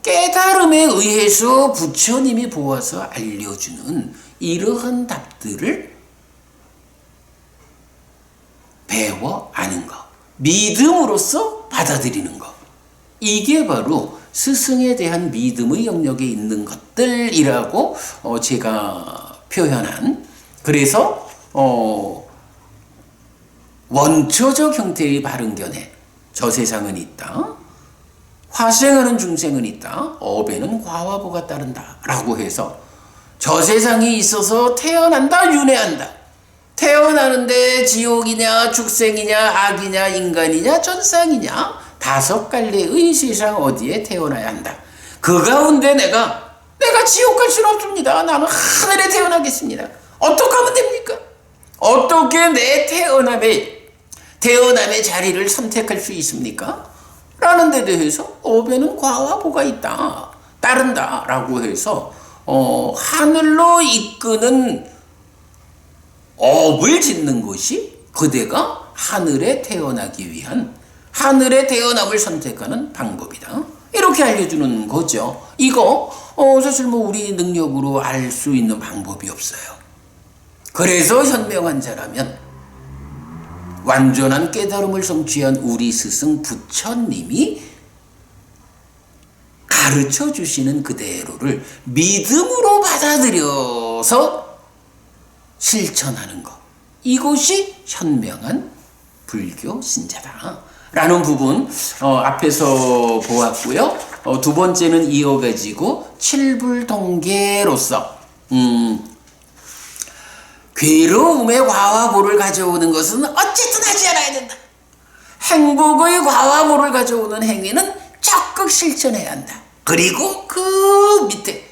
깨달음에 의해서 부처님이 보아서 알려주는 이러한 답들을 배워 아는 것, 믿음으로써 받아들이는 것, 이게 바로 스승에 대한 믿음의 영역에 있는 것들이라고 제가 표현한, 그래서 원초적 형태의 바른견에 저 세상은 있다, 화생하는 중생은 있다, 업에는 과화보가 따른다 라고 해서 저 세상이 있어서 태어난다, 윤회한다, 태어나는데 지옥이냐 축생이냐 악이냐 인간이냐 천상이냐 5 갈래의 세상 어디에 태어나야 한다. 그 가운데 내가 지옥 갈 수는 없습니다. 나는 하늘에 태어나겠습니다. 어떻게 하면 됩니까? 어떻게 내 태어남의 자리를 선택할 수 있습니까? 라는 데 대해서 업에는 과와 보가 있다, 따른다 라고 해서 하늘로 이끄는 업을 짓는 것이 그대가 하늘에 태어나기 위한, 하늘의 태어남을 선택하는 방법이다, 이렇게 알려주는 거죠. 이거 사실 우리 능력으로 알 수 있는 방법이 없어요. 그래서 현명한 자라면 완전한 깨달음을 성취한 우리 스승 부처님이 가르쳐 주시는 그대로를 믿음으로 받아들여서 실천하는 것, 이것이 현명한 불교 신자다 라는 부분 앞에서 보았고요. 두 번째는 이어가지고 칠불동계로서 괴로움의 과와보를 가져오는 것은 어쨌든 하지 않아야 된다. 행복의 과와보를 가져오는 행위는 적극 실천해야 한다. 그리고 그 밑에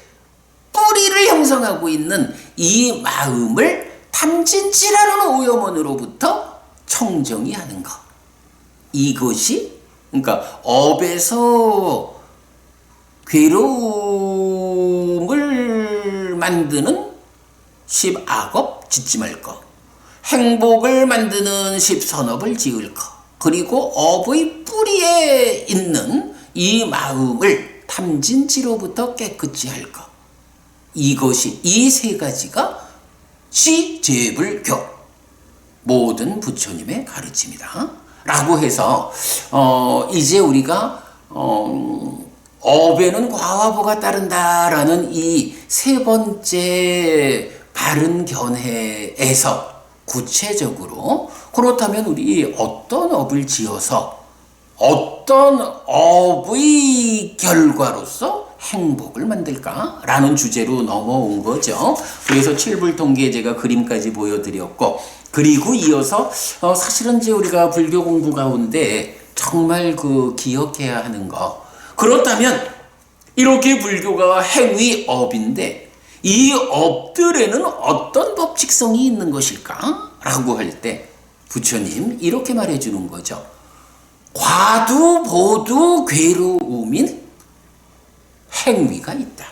뿌리를 형성하고 있는 이 마음을 탐진치라는 오염원으로부터 청정히 하는 것, 이것이 그러니까 업에서 괴로움을 만드는 10악업 짓지 말 것, 행복을 만드는 10선업을 지을 것, 그리고 업의 뿌리에 있는 이 마음을 탐진치로부터 깨끗이 할 것, 이것이 이 세 가지가 시제불교 모든 부처님의 가르침이다 라고 해서 이제 우리가 업에는 과와보가 따른다라는 이 세 번째 바른 견해에서 구체적으로 그렇다면 우리 어떤 업을 지어서 어떤 업의 결과로서 행복을 만들까라는 주제로 넘어온 거죠. 그래서 칠불통계 제가 그림까지 보여드렸고, 그리고 이어서 사실은 이제 우리가 불교 공부 가운데 정말 기억해야 하는 거, 그렇다면 이렇게 불교가 행위업인데 이 업들에는 어떤 법칙성이 있는 것일까? 라고 할 때 부처님 이렇게 말해주는 거죠. 과두 보두 괴로움인 행위가 있다.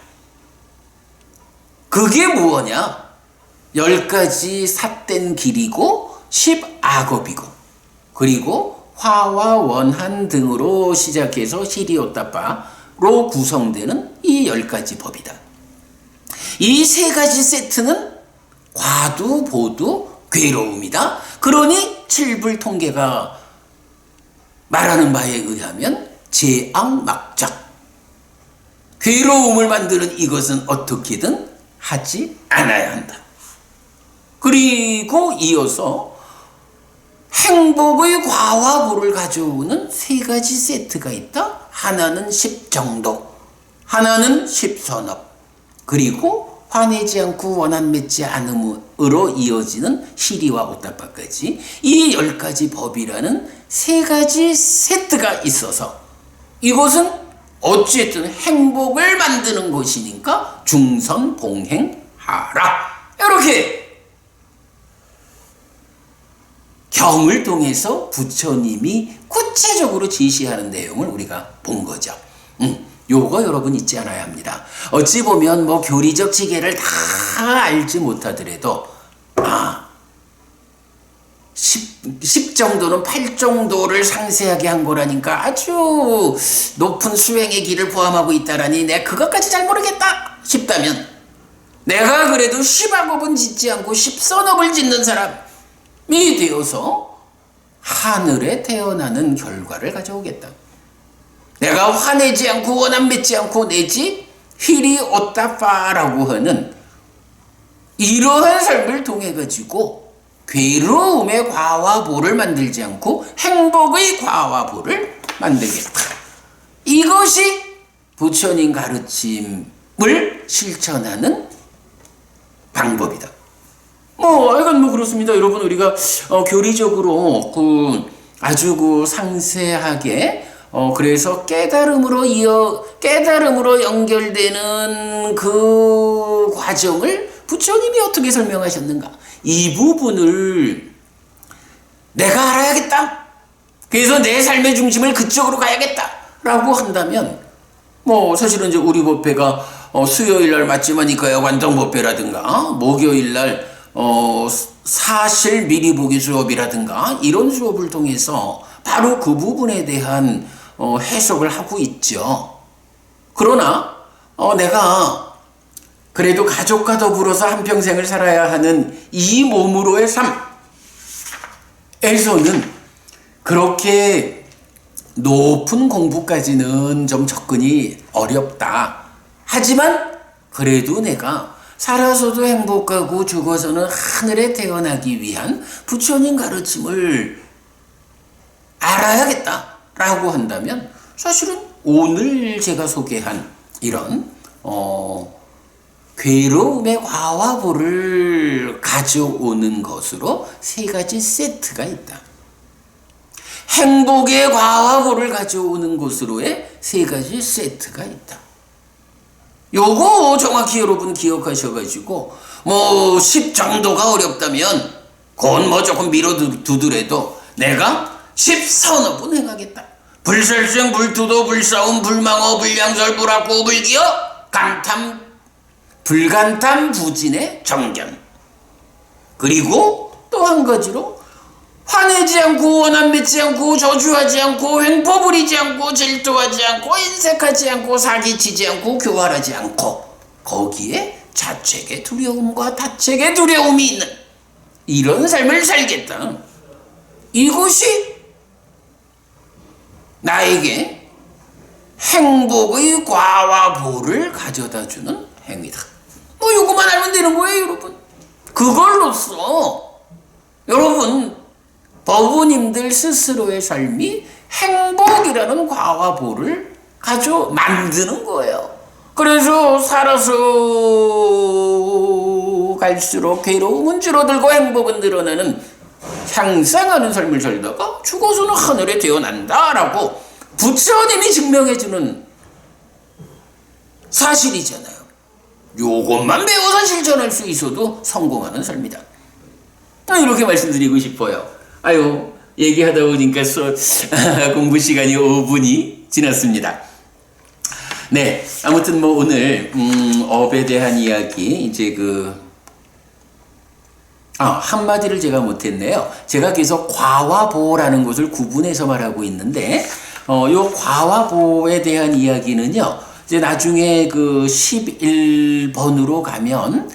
그게 무엇냐? 10가지 삿된 길이고 10악업이고, 그리고 화와 원한 등으로 시작해서 시리오따빠로 구성되는 이 10가지 법이다. 이 세 가지 세트는 과두 보두 괴로움이다. 그러니 칠불통계가 말하는 바에 의하면 제악막작, 괴로움을 만드는 이것은 어떻게든 하지 않아야 한다. 그리고 이어서 행복의 과와 보를 가져오는 세 가지 세트가 있다. 하나는 10정도, 하나는 10선업, 그리고 화내지 않고 원한 맺지 않음으로 이어지는 시리와 오따빠까지 이 10가지 법이라는 세 가지 세트가 있어서 이것은 어쨌든 행복을 만드는 것이니까 중선봉행하라, 이렇게 경을 통해서 부처님이 구체적으로 지시하는 내용을 우리가 본 거죠. 요거 여러분 잊지 않아야 합니다. 어찌 보면 교리적 지계를 다 알지 못하더라도 10 정도는 8 정도를 상세하게 한 거라니까 아주 높은 수행의 길을 포함하고 있다라니 내가 그것까지 잘 모르겠다 싶다면, 내가 그래도 10악업은 짓지 않고 10선업을 짓는 사람이 되어서 하늘에 태어나는 결과를 가져오겠다. 내가 화내지 않고 원한 맺지 않고 내지 휘리 오따파라고 하는 이러한 삶을 통해 가지고 괴로움의 과와 보를 만들지 않고 행복의 과와 보를 만들겠다. 이것이 부처님 가르침을 실천하는 방법이다. 하여간 그렇습니다. 여러분, 우리가 교리적으로 아주 상세하게 그래서 깨달음으로 연결되는 그 과정을 부처님이 어떻게 설명하셨는가? 이 부분을 내가 알아야겠다. 그래서 내 삶의 중심을 그쪽으로 가야겠다. 라고 한다면, 사실은 이제 우리 법회가 수요일 날 맞지마니까 여관동 법회라든가, 목요일 날 사실 미리 보기 수업이라든가, 이런 수업을 통해서 바로 그 부분에 대한 해석을 하고 있죠. 그러나 내가 그래도 가족과 더불어서 한평생을 살아야 하는 이 몸으로의 삶에서는 그렇게 높은 공부까지는 좀 접근이 어렵다. 하지만 그래도 내가 살아서도 행복하고 죽어서는 하늘에 태어나기 위한 부처님 가르침을 알아야겠다라고 한다면 사실은 오늘 제가 소개한 이런 괴로움의 과화보를 가져오는 것으로 세 가지 세트가 있다. 행복의 과화보를 가져오는 것으로의 세 가지 세트가 있다. 요거 정확히 여러분 기억하셔가지고 10 정도가 어렵다면 그건 조금 밀어두더라도 내가 10 서너 번 행하겠다. 불설생 불투도 불사움 불망어 불량설 불학고 불기어 간탐 불간탐 부진의 정견. 그리고 또 한 가지로 화내지 않고 원한 맺지 않고 저주하지 않고 횡포 부리지 않고 질투하지 않고 인색하지 않고 사기치지 않고 교활하지 않고 거기에 자책의 두려움과 다책의 두려움이 있는 이런 삶을 살겠다. 이것이 나에게 행복의 과화보를 가져다주는 행위다. 요것만 알면 되는 거예요, 여러분. 그걸로써 여러분 법우님들 스스로의 삶이 행복이라는 과화보를 만드는 거예요. 그래서 살아서 갈수록 괴로움은 줄어들고 행복은 늘어나는 향상하는 삶을 살다가 죽어서는 하늘에 태어난다라고 부처님이 증명해주는 사실이잖아요. 요것만 배워서 실천할 수 있어도 성공하는 삶이다. 이렇게 말씀드리고 싶어요. 얘기하다 보니까 공부 시간이 5분이 지났습니다. 네, 아무튼 오늘 업에 대한 이야기 이제 한마디를 제가 못했네요. 제가 계속 과화보라는 것을 구분해서 말하고 있는데 요 과화보에 대한 이야기는요. 이제 나중에 11번으로 가면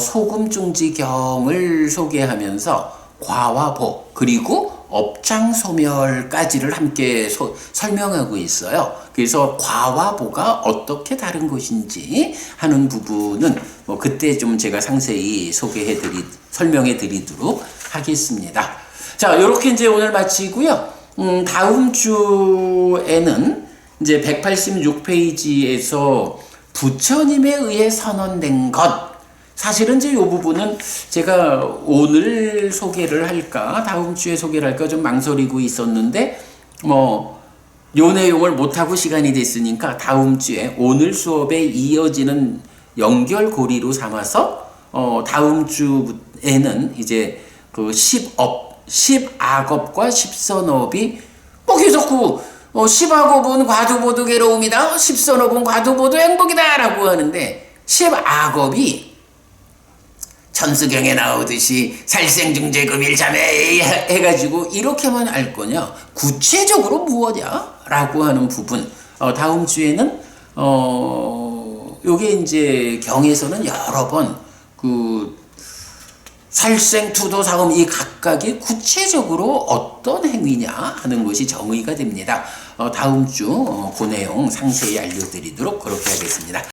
소금중지경을 소개하면서 과화보 그리고 업장소멸까지를 함께 설명하고 있어요. 그래서 과화보가 어떻게 다른 것인지 하는 부분은 그때 좀 제가 상세히 설명해 드리도록 하겠습니다. 자, 이렇게 이제 오늘 마치고요. 다음 주에는 이제 186페이지에서 부처님에 의해 선언된 것. 사실은 이제 이 부분은 제가 오늘 소개를 할까, 다음 주에 소개를 할까 좀 망설이고 있었는데, 요 내용을 못하고 시간이 됐으니까 다음 주에 오늘 수업에 이어지는 연결고리로 삼아서, 다음 주에는 이제 10악업과 10선업이 계속 10악업은 과두보도 괴로움이다, 10선업은 과두보도 행복이다 라고 하는데 10악업이 천수경에 나오듯이 살생중재금일자매 해가지고 이렇게만 알 거냐, 구체적으로 무엇이냐 라고 하는 부분, 다음 주에는 요게 이제 경에서는 여러 번 살생, 투도, 사금 이 각각이 구체적으로 어떤 행위냐 하는 것이 정의가 됩니다. 다음 주 그 내용 상세히 알려드리도록 그렇게 하겠습니다.